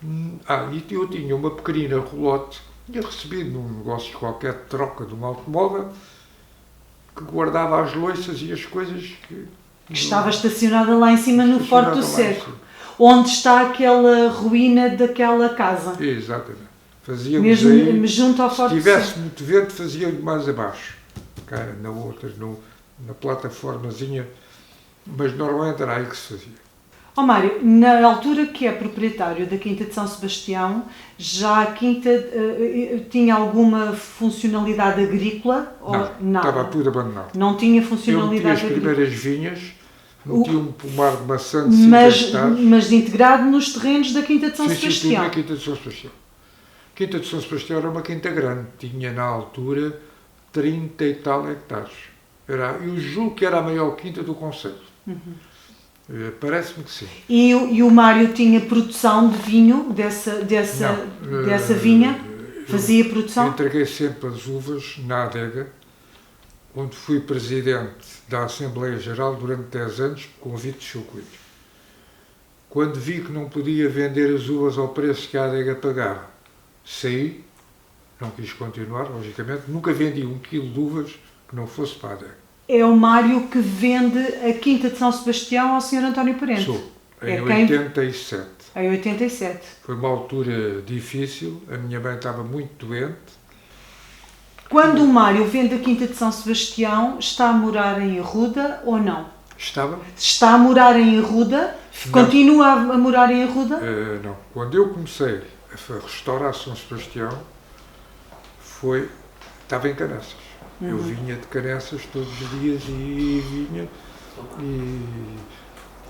Speaker 2: e eu tinha uma pequenina rolote, tinha recebido num negócio qualquer de troca de um automóvel, que guardava as louças e as coisas que
Speaker 1: estava estacionada lá em cima no Forte do
Speaker 2: estacionava lá em
Speaker 1: Cego,
Speaker 2: cima.
Speaker 1: onde está aquela ruína daquela casa.
Speaker 2: Exatamente. Fazíamos
Speaker 1: Mesmo
Speaker 2: aí,
Speaker 1: junto ao
Speaker 2: se
Speaker 1: Forte do
Speaker 2: tivesse
Speaker 1: Cego.
Speaker 2: muito vento, fazíamos mais abaixo, cá na outra, na plataformazinha, mas normalmente era aí que se fazia.
Speaker 1: Ó Mário, na altura que é proprietário da Quinta de São Sebastião, já a Quinta tinha alguma funcionalidade agrícola? Ou
Speaker 2: Não,
Speaker 1: nada?
Speaker 2: estava tudo abandonado.
Speaker 1: Não tinha
Speaker 2: Eu meti
Speaker 1: funcionalidade
Speaker 2: as
Speaker 1: agrícola?
Speaker 2: primeiras vinhas, meti um pomar de maçã de 5
Speaker 1: Mas,
Speaker 2: hectares.
Speaker 1: mas integrado nos terrenos da Quinta de São
Speaker 2: Sim, tudo
Speaker 1: Sebastião?
Speaker 2: na Quinta de São Sebastião. Quinta de São Sebastião era uma quinta grande, tinha na altura 30 e tal hectares. Eu julgo que era a maior quinta do concelho. Parece-me que sim.
Speaker 1: E o Mário tinha produção de vinho dessa vinha? Fazia
Speaker 2: Eu
Speaker 1: produção?
Speaker 2: entreguei sempre as uvas na adega, onde fui presidente da Assembleia Geral durante 10 anos, por convite de Sr. Coelho. Quando vi que não podia vender as uvas ao preço que a adega pagava, saí, não quis continuar, logicamente, nunca vendi 1 quilo de uvas que não fosse para a adega.
Speaker 1: É o Mário que vende a Quinta de São Sebastião ao Sr. António Parente?
Speaker 2: Sou, em
Speaker 1: É quem?
Speaker 2: 87.
Speaker 1: Em 87.
Speaker 2: Foi uma altura difícil, a minha mãe estava muito doente.
Speaker 1: Quando o Mário vende a Quinta de São Sebastião, está a morar em Arruda ou não?
Speaker 2: Estava?
Speaker 1: Está a morar em Arruda?
Speaker 2: Não.
Speaker 1: Continua a morar em Arruda?
Speaker 2: Não. Quando eu comecei a restaurar São Sebastião, estava em Caneças. Eu vinha de Caneças todos os dias e vinha. E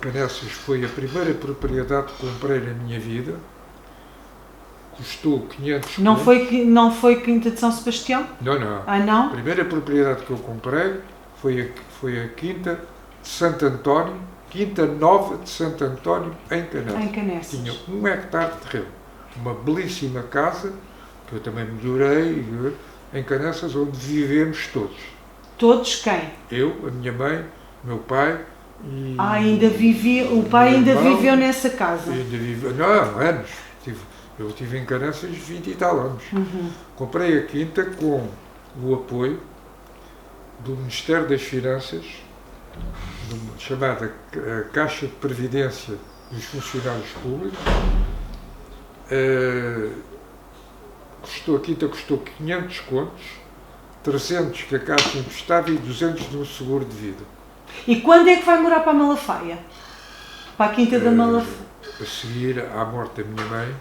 Speaker 2: Caneças foi a primeira propriedade que comprei na minha vida. Custou 500
Speaker 1: Não
Speaker 2: contos.
Speaker 1: não foi Quinta de São Sebastião?
Speaker 2: Não.
Speaker 1: Ah, não?
Speaker 2: A primeira propriedade que eu comprei foi a Quinta de Santo António, Quinta Nova de Santo António, em Caneças.
Speaker 1: Em Caneças.
Speaker 2: Tinha 1 hectare de terreno. Uma belíssima casa, que eu também melhorei, em Caneças, onde vivemos todos.
Speaker 1: Todos quem?
Speaker 2: Eu, a minha mãe, o meu pai e...
Speaker 1: Ainda vivia, o pai ainda
Speaker 2: irmão,
Speaker 1: viveu nessa casa?
Speaker 2: Ainda viveu, não, anos. Eu estive em Caneças 20 e tal anos. Comprei a quinta com o apoio do Ministério das Finanças, chamada Caixa de Previdência dos Funcionários Públicos. A quinta custou 500 contos, 300 que a Caixa emprestava e 200 de um seguro de vida.
Speaker 1: E quando é que vai morar para a Malafaia? Para a Quinta da Malafaia?
Speaker 2: A seguir à morte da minha mãe,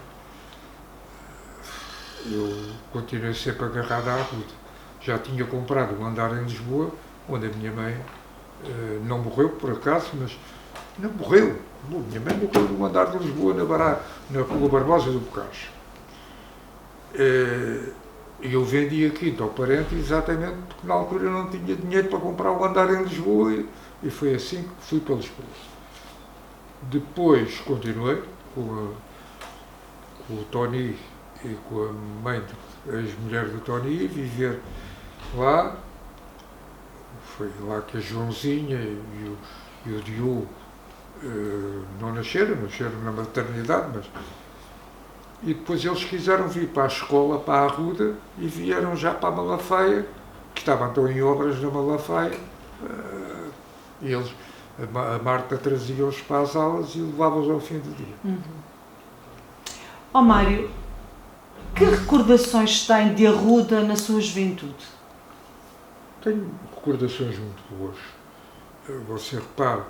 Speaker 2: eu continuei sempre agarrado à Arruda. Já tinha comprado um andar em Lisboa, onde a minha mãe não morreu por acaso, mas não morreu. Minha mãe morreu num andar de Lisboa, na Rua Barbosa do Bocage. E eu vendi a quinta ao parente exatamente porque na altura eu não tinha dinheiro para comprar um andar em Lisboa e foi assim que fui para Lisboa. Depois continuei com o Tony e com a mãe, a ex-mulher do Tony, viver lá. Foi lá que a Joãozinha e o Diogo não nasceram na maternidade, mas... E depois eles quiseram vir para a escola, para a Arruda, e vieram já para a Malafaia, que estavam então em obras na Malafaia, e eles, a Marta trazia-os para as aulas e levava-os ao fim do dia.
Speaker 1: Ó Mário, que recordações tem de Arruda na sua juventude?
Speaker 2: Tenho recordações muito boas. Você repara,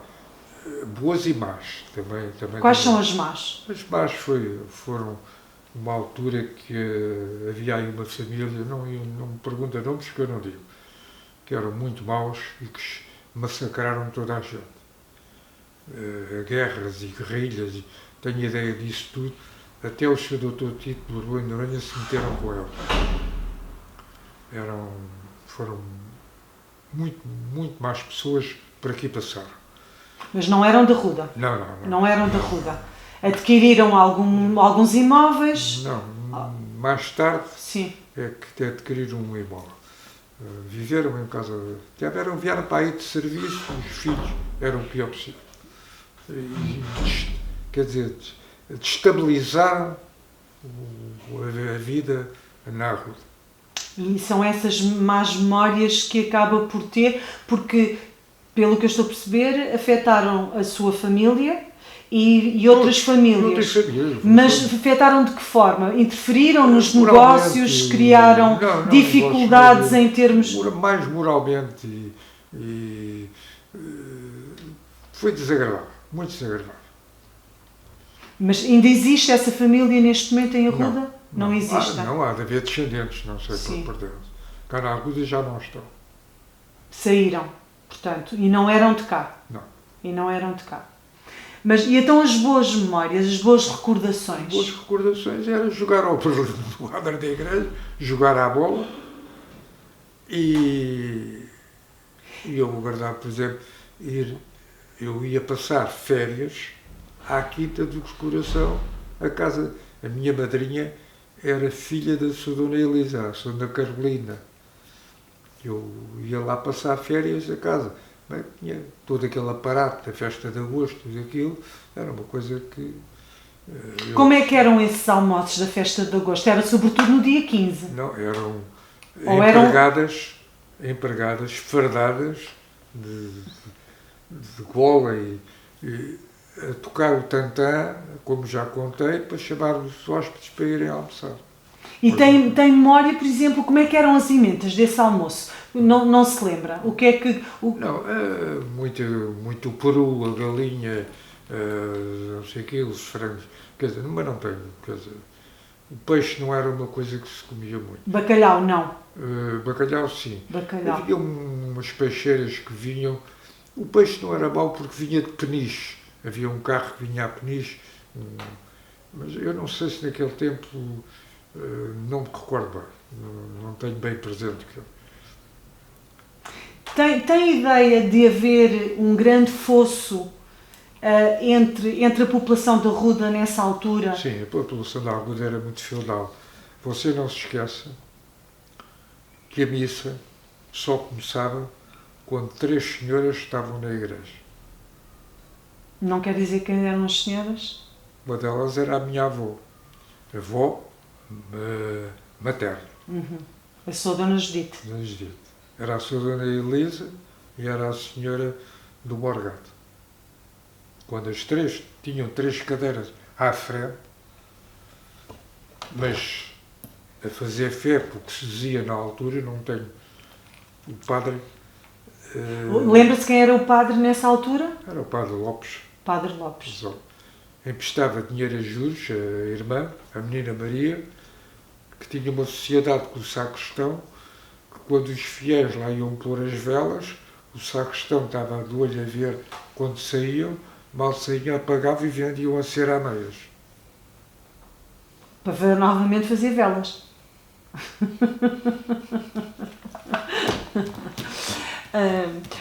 Speaker 2: boas e más também.
Speaker 1: Quais são as más?
Speaker 2: As más foram uma altura que havia aí uma família, não me pergunta nomes que eu não digo, que eram muito maus e que massacraram toda a gente. Guerras e guerrilhas, tenho ideia disso tudo. Até o Sr. Dr. Tito de Borbão e Noronha se meteram com eles. Foram muito mais pessoas por aqui passaram.
Speaker 1: Mas não eram de Ruda?
Speaker 2: Não.
Speaker 1: Não eram de Ruda. Adquiriram alguns imóveis?
Speaker 2: Não, mais tarde
Speaker 1: Sim.
Speaker 2: é que adquiriram um imóvel. Viveram em casa, vieram para aí de serviço, os filhos eram o pior possível. Quer dizer, destabilizaram a vida na Arruda.
Speaker 1: E são essas más memórias que acaba por ter, porque, pelo que eu estou a perceber, afetaram a sua família e outras famílias. Mas afetaram de que forma? Interferiram nos negócios, criaram dificuldades em termos...
Speaker 2: Mais moralmente e foi desagradável, muito desagradável.
Speaker 1: Mas ainda existe essa família neste momento em Arruda? Não existe?
Speaker 2: Não, há de haver descendentes, não sei por Deus. Cá na Arruda já não estão.
Speaker 1: Saíram, portanto, e não eram de cá?
Speaker 2: Não.
Speaker 1: E não eram de cá. Mas, e então as boas memórias, as boas recordações?
Speaker 2: As boas recordações era jogar ao quadro da igreja, jogar à bola e eu guardava, por exemplo, eu ia passar férias à Quinta do Coração, a minha madrinha era filha da sua Dona Elisa, a sua Dona Carolina. Eu ia lá passar férias a casa. Bem, tinha todo aquele aparato da festa de agosto, tudo aquilo, era uma coisa que...
Speaker 1: Como é que eram esses almoços da festa de agosto? Era sobretudo no dia 15?
Speaker 2: Não, eram empregadas fardadas de gola e a tocar o tantã, como já contei, para chamar os hóspedes para irem almoçar.
Speaker 1: E tem memória, por exemplo, como é que eram as emendas desse almoço? Não se lembra? O que é que...
Speaker 2: Não, muito peru, a galinha, não sei o quê, os frangos. Quer dizer, mas não tenho, quer dizer, o peixe não era uma coisa que se comia muito.
Speaker 1: Bacalhau, não?
Speaker 2: Bacalhau, sim.
Speaker 1: Bacalhau.
Speaker 2: Havia umas peixeiras que vinham, o peixe não era mau porque vinha de Peniche. Havia um carro que vinha a Peniche, mas eu não sei se naquele tempo, não me recordo bem, não tenho bem presente aquilo.
Speaker 1: Tem ideia de haver um grande fosso entre a população da Ruda nessa altura?
Speaker 2: Sim, a população da Arruda era muito feudal. Você não se esqueça que a missa só começava quando 3 senhoras estavam na igreja.
Speaker 1: Não quer dizer quem eram as senhoras?
Speaker 2: Uma delas era a minha avó materna.
Speaker 1: Uhum. A sua Dona Judite.
Speaker 2: Dona Judite. Era a sua Dona Elisa e era a senhora do Morgado. Quando as três tinham 3 cadeiras à frente, mas a fazer fé, porque se dizia na altura, não tenho. O padre...
Speaker 1: Lembra-se quem era o padre nessa altura?
Speaker 2: Era o padre Lopes.
Speaker 1: Padre Lopes.
Speaker 2: Emprestava dinheiro a juros, a irmã, a menina Maria, que tinha uma sociedade com o sacristão, que quando os fiéis lá iam pôr as velas, o sacristão estava de olho a ver quando saíam, mal saíam, apagavam e vendiam a cera a meias.
Speaker 1: Para novamente fazer velas.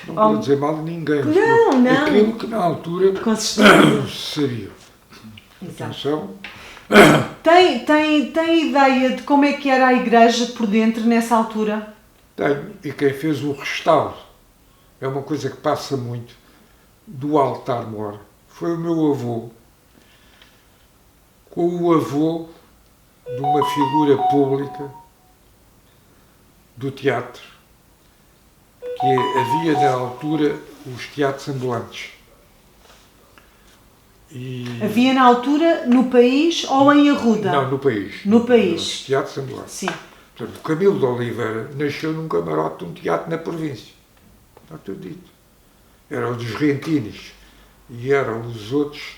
Speaker 2: Não vou dizer mal de ninguém.
Speaker 1: Não.
Speaker 2: Aquilo que na altura sabia.
Speaker 1: Exato. Tem ideia de como é que era a igreja por dentro nessa altura?
Speaker 2: Tenho. E quem fez o restauro, é uma coisa que passa muito, do altar-mor, foi o meu avô, com o avô de uma figura pública do teatro, que havia na altura os teatros ambulantes.
Speaker 1: Havia na altura no país ou em Arruda?
Speaker 2: Não, no país.
Speaker 1: No país.
Speaker 2: Os teatros ambulantes.
Speaker 1: Sim.
Speaker 2: Portanto, o Camilo de Oliveira nasceu num camarote de um teatro na província. Está tudo dito. Eram dos Rentinis e eram os outros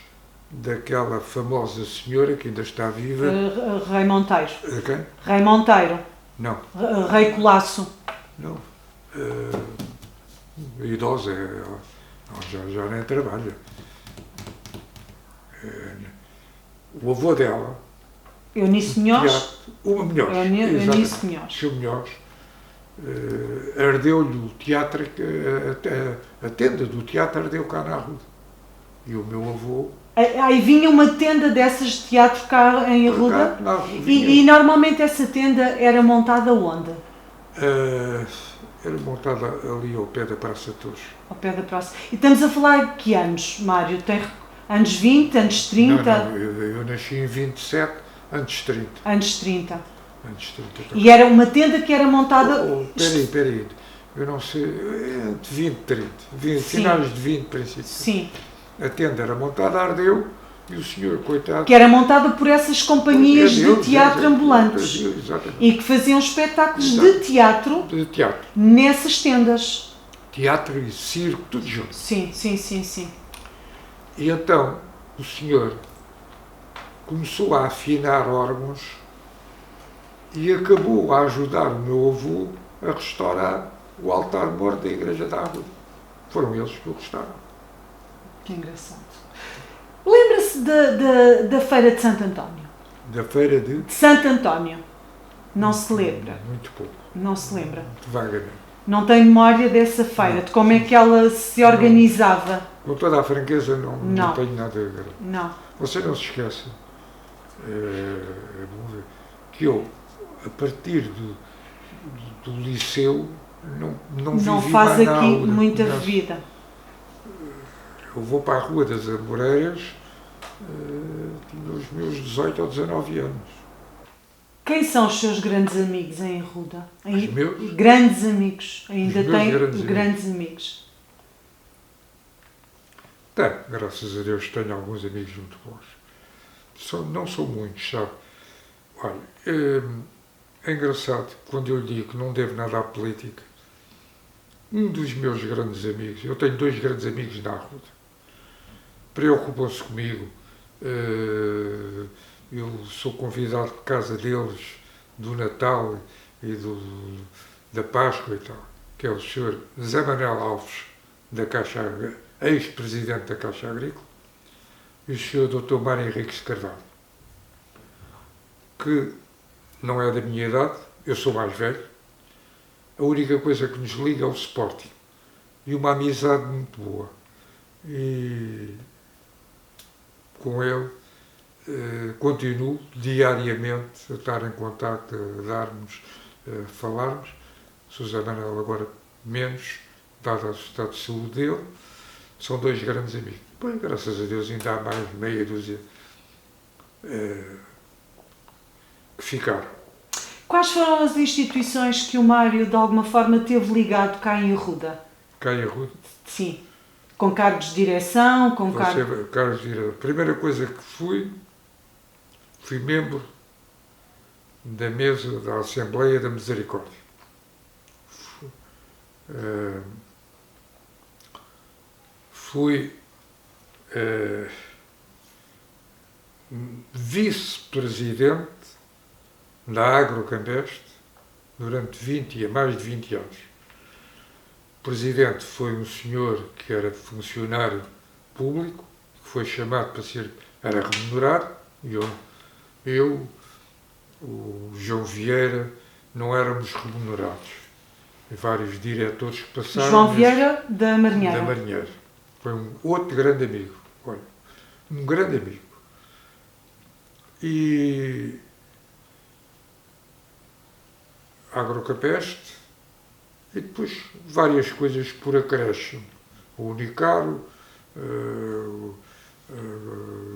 Speaker 2: daquela famosa senhora que ainda está viva.
Speaker 1: Rei Monteiro.
Speaker 2: Quem?
Speaker 1: Rei Monteiro.
Speaker 2: Não.
Speaker 1: Rei Colasso.
Speaker 2: Não. Idosa, ela já nem trabalha. O avô dela,
Speaker 1: Eunice Munhoz.
Speaker 2: Uma Munhoz.
Speaker 1: Eunice Munhoz.
Speaker 2: Seu Munhoz ardeu-lhe o teatro, a tenda do teatro ardeu cá na Arruda. E o meu avô...
Speaker 1: Aí vinha uma tenda dessas de teatro cá em Arruda? E normalmente essa tenda era montada onde?
Speaker 2: Era montada ali ao pé da Praça de Torres.
Speaker 1: Ao pé da praça. E estamos a falar de que anos, Mário? Tem anos 20, anos 30?
Speaker 2: Não, eu nasci em 27, anos 30.
Speaker 1: Anos 30.
Speaker 2: Anos 30.
Speaker 1: E era uma tenda que era montada...
Speaker 2: Peraí. Eu não sei, de 20, 30. Finais de 20, princípio.
Speaker 1: Sim.
Speaker 2: A tenda era montada, ardeu, e o senhor, coitado...
Speaker 1: Que era montada por essas companhias de teatro ambulantes.
Speaker 2: Exatamente.
Speaker 1: E que faziam espetáculos de teatro nessas tendas.
Speaker 2: Teatro e circo, tudo junto.
Speaker 1: Sim.
Speaker 2: E então, o senhor começou a afinar órgãos e acabou a ajudar o meu avô a restaurar o altar-mor da Igreja da Arruda. Foram eles que o restauraram.
Speaker 1: Que engraçado. Lembra-se da Feira de Santo António?
Speaker 2: Da Feira de
Speaker 1: Santo António. Não se lembra?
Speaker 2: Muito pouco.
Speaker 1: Não se lembra?
Speaker 2: Muito vagamente.
Speaker 1: Não tem memória dessa feira, de como é que ela se organizava?
Speaker 2: Com toda a franqueza, não tenho nada a ver.
Speaker 1: Não.
Speaker 2: Você não se esqueça, que eu, a partir do liceu, não vivi
Speaker 1: Não faz
Speaker 2: mais
Speaker 1: aqui
Speaker 2: nada.
Speaker 1: muita vida.
Speaker 2: Eu vou para a Rua das Amoreiras, tinha os meus 18 ou 19 anos.
Speaker 1: Quem são os seus grandes amigos em Arruda?
Speaker 2: Os meus?
Speaker 1: Grandes amigos. Ainda tem
Speaker 2: grandes
Speaker 1: amigos.
Speaker 2: Tem, graças a Deus, tenho alguns amigos muito bons. Não são muitos, sabe? Olha, é engraçado, quando eu digo que não devo nada à política, um dos meus grandes amigos, eu tenho 2 grandes amigos na Arruda, preocupam-se comigo. Eu sou convidado por casa deles do Natal e da Páscoa e tal, que é o Sr. Zé Manuel Alves, da Caixa, ex-presidente da Caixa Agrícola, e o Sr. Dr. Mário Henriques de Carvalho, que não é da minha idade, eu sou mais velho. A única coisa que nos liga é o Sporting e uma amizade muito boa. E com ele continuo diariamente a estar em contacto, a darmos, a falarmos. José Manuel agora menos, dado o estado de saúde dele. São 2 grandes amigos. Pois, graças a Deus, ainda há mais meia dúzia que ficaram.
Speaker 1: Quais foram as instituições que o Mário, de alguma forma, teve ligado cá em Arruda?
Speaker 2: Cá em Arruda?
Speaker 1: Sim. Com cargos de direção, com
Speaker 2: cargos de direção. A primeira coisa que fui membro da mesa da Assembleia da Misericórdia. Fui vice-presidente da Agrocampestre durante mais de 20 anos. O presidente foi um senhor que era funcionário público, que foi chamado para era remunerado, e eu, o João Vieira, não éramos remunerados. E vários diretores que passaram...
Speaker 1: João Vieira da Marinheira.
Speaker 2: Da Marinheira. Foi um outro grande amigo. Olha, um grande amigo. E Agrocampestre, e depois várias coisas por acréscimo. O Unicaro,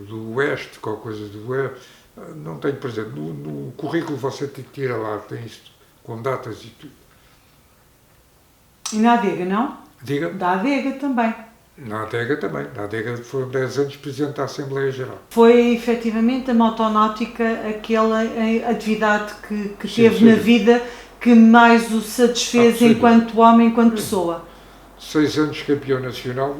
Speaker 2: do Oeste, qualquer coisa do Oeste, não tenho presente. No currículo você tem que tirar lá, tem isto, com datas e tudo.
Speaker 1: E na Adega, não?
Speaker 2: Diga?
Speaker 1: Da Adega também.
Speaker 2: Na Adega também. Na Adega foram 10 anos Presidente da Assembleia Geral.
Speaker 1: Foi efetivamente a motonáutica aquela atividade que teve na vida que mais o satisfez enquanto homem, enquanto pessoa.
Speaker 2: 6 anos campeão nacional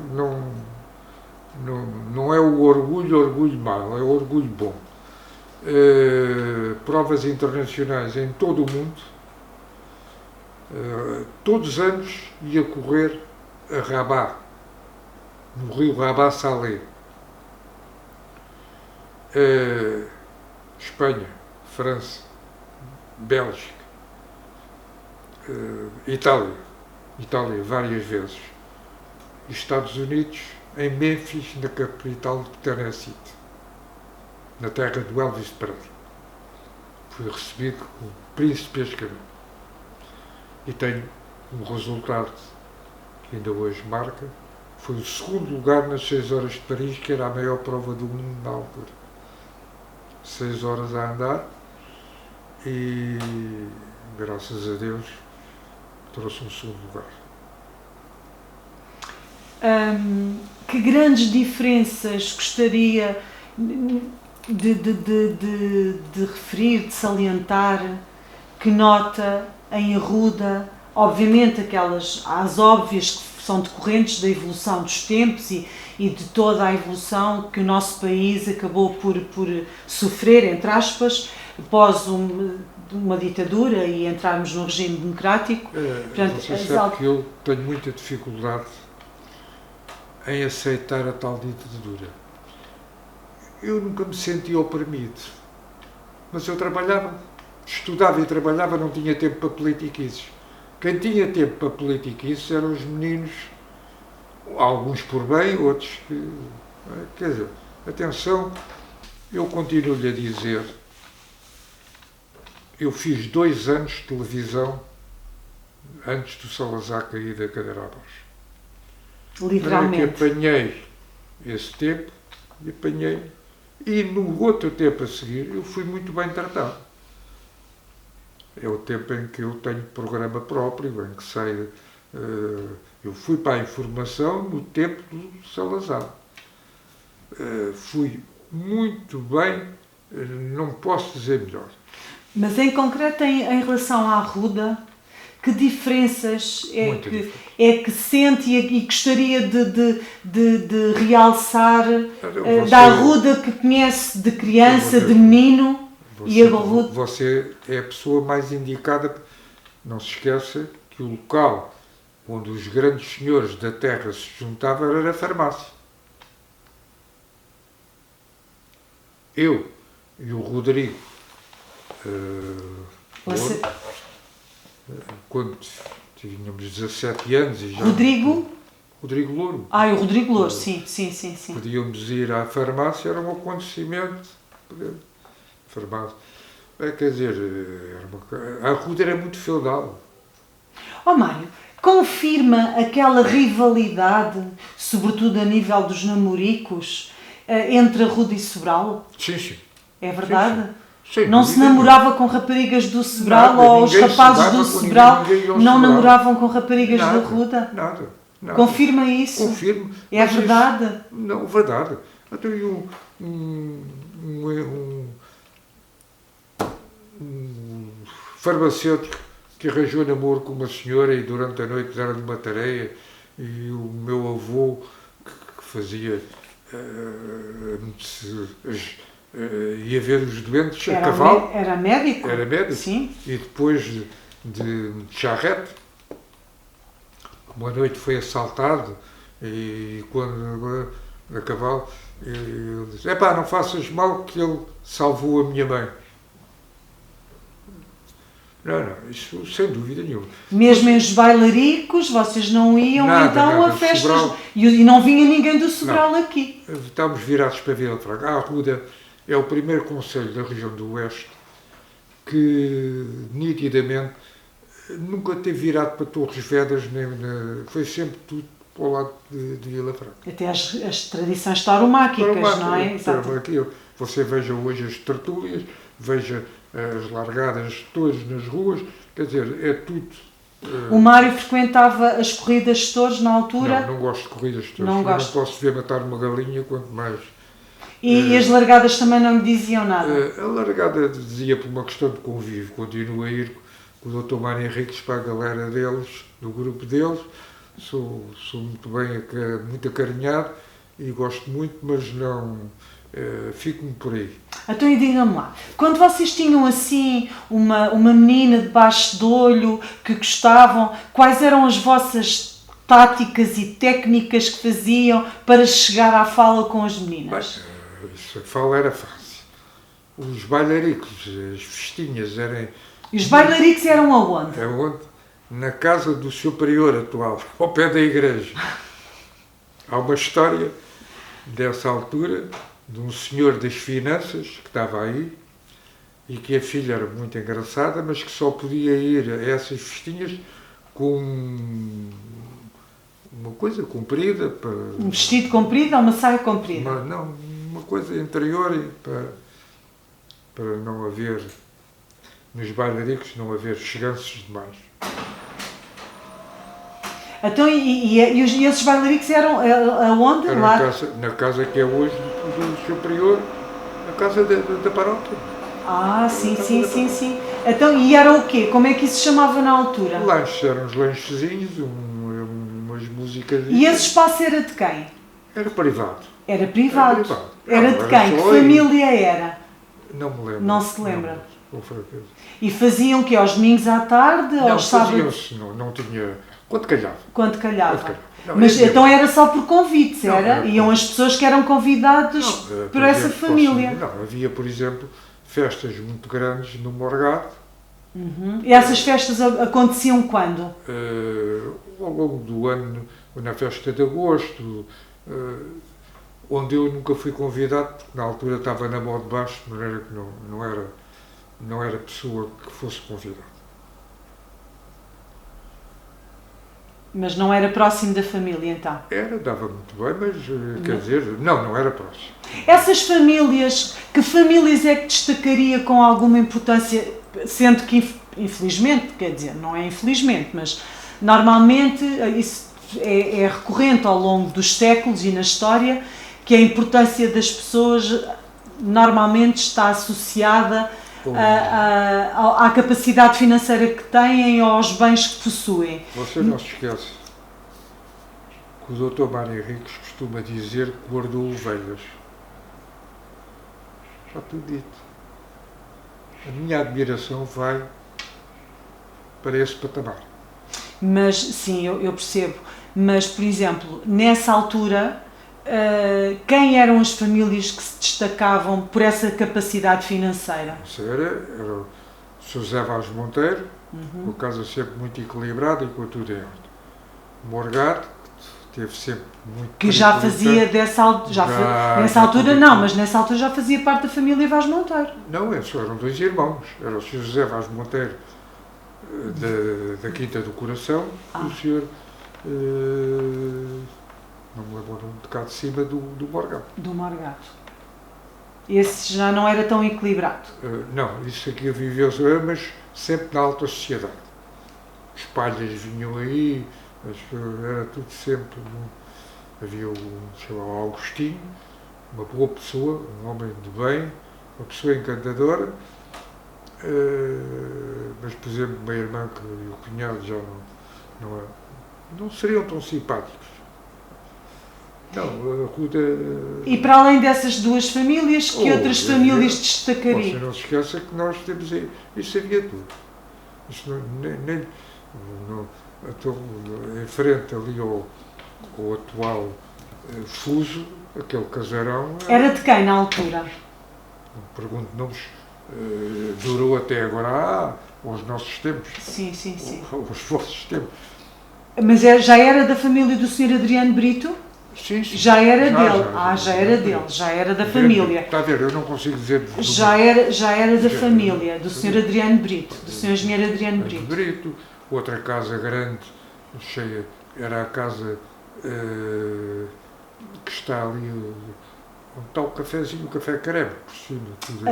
Speaker 2: não é o orgulho mau, é o orgulho bom. Provas internacionais em todo o mundo. Todos os anos ia correr a Rabat, no rio Rabat-Salé. Espanha, França, Bélgica, Itália várias vezes. E Estados Unidos, em Memphis, na capital de Tennessee, na terra do Elvis Presley. Fui recebido como príncipe escravo. E tenho um resultado que ainda hoje marca. Foi o segundo lugar nas 6 horas de Paris, que era a maior prova do mundo na altura. 6 horas a andar e, graças a Deus, trouxe um segundo lugar.
Speaker 1: Que grandes diferenças gostaria de referir, de salientar, que nota em Arruda, obviamente as óbvias que são decorrentes da evolução dos tempos e de toda a evolução que o nosso país acabou por sofrer, entre aspas, após uma ditadura e entrarmos no regime democrático.
Speaker 2: Portanto, você sabe que eu tenho muita dificuldade em aceitar a tal ditadura. Eu nunca me senti oprimido, mas eu trabalhava, estudava e trabalhava, não tinha tempo para politiquices. Quem tinha tempo para politiquices eram os meninos, alguns por bem, outros que... Quer dizer, atenção, eu continuo-lhe a dizer, eu fiz 2 anos de televisão antes do Salazar cair da cadeira abaixo.
Speaker 1: Literalmente.
Speaker 2: Que apanhei esse tempo e apanhei. E no outro tempo a seguir eu fui muito bem tratado. É o tempo em que eu tenho programa próprio, em que saio. Eu fui para a informação no tempo do Salazar. Fui muito bem, não posso dizer melhor.
Speaker 1: Mas em concreto, em relação à Arruda, que diferenças é que sente e gostaria de realçar da Arruda que conhece de criança, de menino, e a Arruda?
Speaker 2: Você é a pessoa mais indicada. Não se esqueça que o local onde os grandes senhores da terra se juntavam era a farmácia. Eu e o Rodrigo, quando tínhamos 17 anos e já... Rodrigo Louro.
Speaker 1: O Rodrigo Louro, sim.
Speaker 2: Podíamos ir à farmácia, era um acontecimento. Farmácia. Quer dizer, a Arruda era muito feudal.
Speaker 1: Mário, confirma aquela rivalidade, sobretudo a nível dos namoricos, entre Arruda e Sobral?
Speaker 2: Sim.
Speaker 1: É verdade?
Speaker 2: Sim.
Speaker 1: Não se namorava com raparigas do Sobral, ou os rapazes do Sobral não namoravam com raparigas da Arruda?
Speaker 2: Nada.
Speaker 1: Confirma isso?
Speaker 2: Confirmo.
Speaker 1: É verdade?
Speaker 2: Isso, não, verdade. Eu tenho um farmacêutico que arranjou namoro com uma senhora e durante a noite deram-lhe uma tareia, e o meu avô, que fazia... ia ver os doentes a cavalo.
Speaker 1: Era médico?
Speaker 2: Era médico.
Speaker 1: Sim.
Speaker 2: E depois de charrete, uma noite foi assaltado, e quando a cavalo, ele disse: não faças mal, que ele salvou a minha mãe. Não, isso sem dúvida nenhuma.
Speaker 1: Mesmo em os bailaricos, vocês não iam então a festas?
Speaker 2: Sobral,
Speaker 1: e não vinha ninguém do Sobral aqui?
Speaker 2: Estávamos virados para Vila Franca. A Arruda é o primeiro concelho da região do Oeste que, nitidamente, nunca teve virado para Torres Vedras, foi sempre tudo para o lado de Vila Franca.
Speaker 1: Até as tradições tauromáquicas, não é?
Speaker 2: Exato. Você veja hoje as tertúlias, veja as largadas todas nas ruas, quer dizer, é tudo...
Speaker 1: O Mário frequentava as corridas de touros na altura?
Speaker 2: Não gosto de corridas de touros. Não posso ver matar uma galinha, quanto mais...
Speaker 1: E as largadas também não lhe diziam nada?
Speaker 2: A largada dizia por uma questão de convívio. Continuo a ir com o Dr. Mário Henriques para a galera deles, do grupo deles. Sou muito bem, muito acarinhado e gosto muito, mas não... fico-me por aí.
Speaker 1: Então, e diga-me lá, quando vocês tinham assim uma menina debaixo do olho que gostavam, quais eram as vossas táticas e técnicas que faziam para chegar à fala com as meninas?
Speaker 2: A fala era fácil. Os bailaricos, as festinhas eram...
Speaker 1: E os bailaricos eram aonde?
Speaker 2: na casa do seu prior atual, ao pé da igreja. Há uma história dessa altura, de um senhor das finanças que estava aí e que a filha era muito engraçada, mas que só podia ir a essas festinhas com uma coisa comprida. Para,
Speaker 1: um vestido comprido ou uma saia comprida?
Speaker 2: Não, uma coisa interior para não haver, nos bailaricos, não haver cheganços demais.
Speaker 1: Então, e esses bailaricos eram aonde?
Speaker 2: Era
Speaker 1: Lá?
Speaker 2: na casa que é hoje do seu prior, na casa da paróquia.
Speaker 1: Ah, sim. Então, e era o quê? Como é que isso se chamava na altura?
Speaker 2: Lanches, eram uns lanchezinhos, umas músicas.
Speaker 1: E esse espaço era de quem?
Speaker 2: Era privado.
Speaker 1: Era privado.
Speaker 2: Era
Speaker 1: de quem? Que família era?
Speaker 2: Não me lembro.
Speaker 1: Não se lembra?
Speaker 2: Com certeza.
Speaker 1: E faziam o quê? Aos domingos à tarde?
Speaker 2: Não,
Speaker 1: aos sábados?
Speaker 2: Não tinha... Quando calhava.
Speaker 1: Quando calhava.
Speaker 2: Não,
Speaker 1: mas então era só por convites, era?
Speaker 2: Não,
Speaker 1: Iam as pessoas que eram convidadas por essa família.
Speaker 2: Não, havia, por exemplo, festas muito grandes no Morgado.
Speaker 1: Uhum. E essas festas aconteciam quando?
Speaker 2: Ao longo do ano, na festa de agosto, onde eu nunca fui convidado, porque na altura estava na mão de baixo, de maneira que não era pessoa que fosse convidada.
Speaker 1: Mas não era próximo da família, então?
Speaker 2: Era, dava muito bem, mas, quer dizer, não era próximo.
Speaker 1: Essas famílias, que famílias é que destacaria com alguma importância, sendo que, infelizmente, quer dizer, não é infelizmente, mas normalmente isso é recorrente ao longo dos séculos e na história, que a importância das pessoas normalmente está associada à capacidade financeira que têm ou aos bens que possuem.
Speaker 2: Você não se esquece que o Dr. Mário Henriques costuma dizer que guardou ovelhas. Está tudo dito. A minha admiração vai para esse patamar.
Speaker 1: Mas, sim, eu percebo. Mas, por exemplo, nessa altura, quem eram as famílias que se destacavam por essa capacidade financeira?
Speaker 2: Era o Sr. José Vaz Monteiro, uma casa sempre muito equilibrada e com tudo em ordem. Morgado, que teve sempre muito...
Speaker 1: Que já fazia nessa altura não, mas nessa altura já fazia parte da família Vaz Monteiro.
Speaker 2: Não, eram dois irmãos. Era o Sr. José Vaz Monteiro, da Quinta do Coração, e o Sr. não me lembro de cá de cima do Morgado.
Speaker 1: Do Morgado. Esse já não era tão equilibrado?
Speaker 2: Não, isso aqui viveu-se, mas sempre na alta sociedade. Os palhas vinham aí, era tudo sempre... Havia o Augustinho, uma boa pessoa, um homem de bem, uma pessoa encantadora, mas, por exemplo, uma irmã e o cunhado já não seriam tão simpáticos. Não, a Ruda...
Speaker 1: E para além dessas duas famílias, que outras famílias destacaria?
Speaker 2: Você não se esqueça que nós temos... Isto havia tudo. Isto em frente ali ao atual Fuso, aquele casarão...
Speaker 1: Era de quem na altura?
Speaker 2: Não pergunto nomes. Durou até agora, aos nossos tempos.
Speaker 1: Sim.
Speaker 2: Aos vossos tempos.
Speaker 1: Mas já era da família do Sr. Adriano Brito?
Speaker 2: Sim.
Speaker 1: Já era dele. Já era dele, já era da família.
Speaker 2: Está a ver, eu não consigo dizer...
Speaker 1: Já era da família, do Sr. Adriano Brito, do Sr. Engenheiro Adriano Brito.
Speaker 2: Outra casa grande, cheia, era a casa que está ali, onde está o cafezinho, o Café Carebe, por cima. Tudo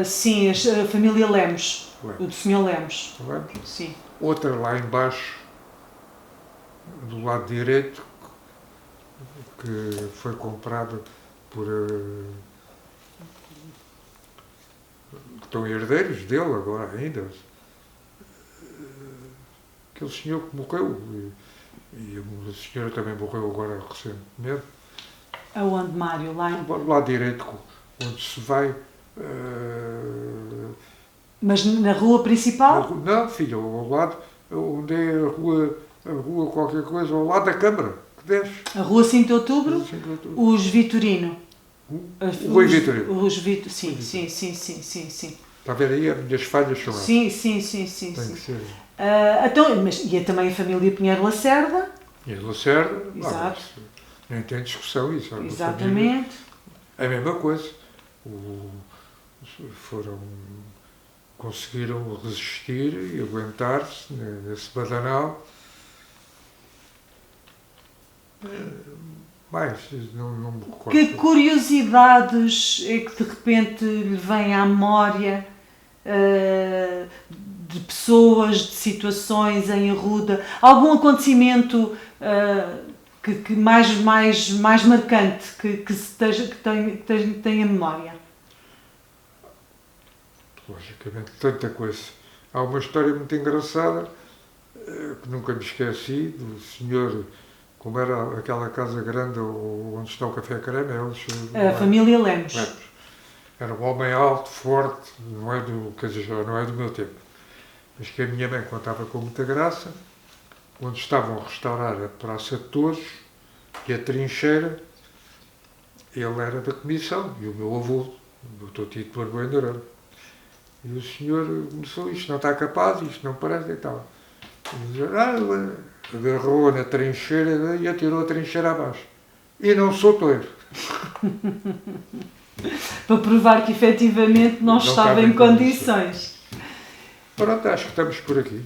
Speaker 1: sim, a família Lemos, o do Sr. Lemos. Sim.
Speaker 2: Outra lá embaixo, do lado direito, que foi comprada por... estão herdeiros dele agora ainda. Aquele senhor que morreu, e a senhora também morreu agora recentemente.
Speaker 1: Aonde, Mário?
Speaker 2: Lá direito, onde se vai...
Speaker 1: Mas na rua principal?
Speaker 2: Não, filho, ao lado, onde é a rua qualquer coisa, ao lado da Câmara, que desce.
Speaker 1: A rua 5 de Outubro?
Speaker 2: 5 de Outubro.
Speaker 1: Os Vitorino.
Speaker 2: O Rui Vitorino.
Speaker 1: Sim.
Speaker 2: Está a ver aí? As minhas falhas são essas.
Speaker 1: Sim.
Speaker 2: Tem que ser.
Speaker 1: E é também a família Pinheiro Lacerda.
Speaker 2: E a Lacerda,
Speaker 1: Exato.
Speaker 2: nem tem discussão isso.
Speaker 1: Exatamente.
Speaker 2: É a mesma coisa. Conseguiram resistir e aguentar-se nesse badanal. Mais, não me recordo.
Speaker 1: Que curiosidades é que de repente lhe vêm à memória de pessoas, de situações em Arruda? Algum acontecimento que mais marcante que tenha memória?
Speaker 2: Logicamente, tanta coisa. Há uma história muito engraçada que nunca me esqueci, do senhor, como era aquela casa grande onde está o Café Creme,
Speaker 1: A família Lemos.
Speaker 2: Era um homem alto, forte, não é do meu tempo. Mas que a minha mãe contava com muita graça, onde estavam a restaurar a Praça de Torres e a Trincheira. Ele era da comissão, e o meu avô, o Dr. Tito Barboa. E o senhor começou, isto não está capaz, isto não parece e tal. Agarrou na trincheira e atirou a trincheira abaixo. E não soltou.
Speaker 1: Para provar que efetivamente não estava em condições.
Speaker 2: Pronto, acho que estamos por aqui.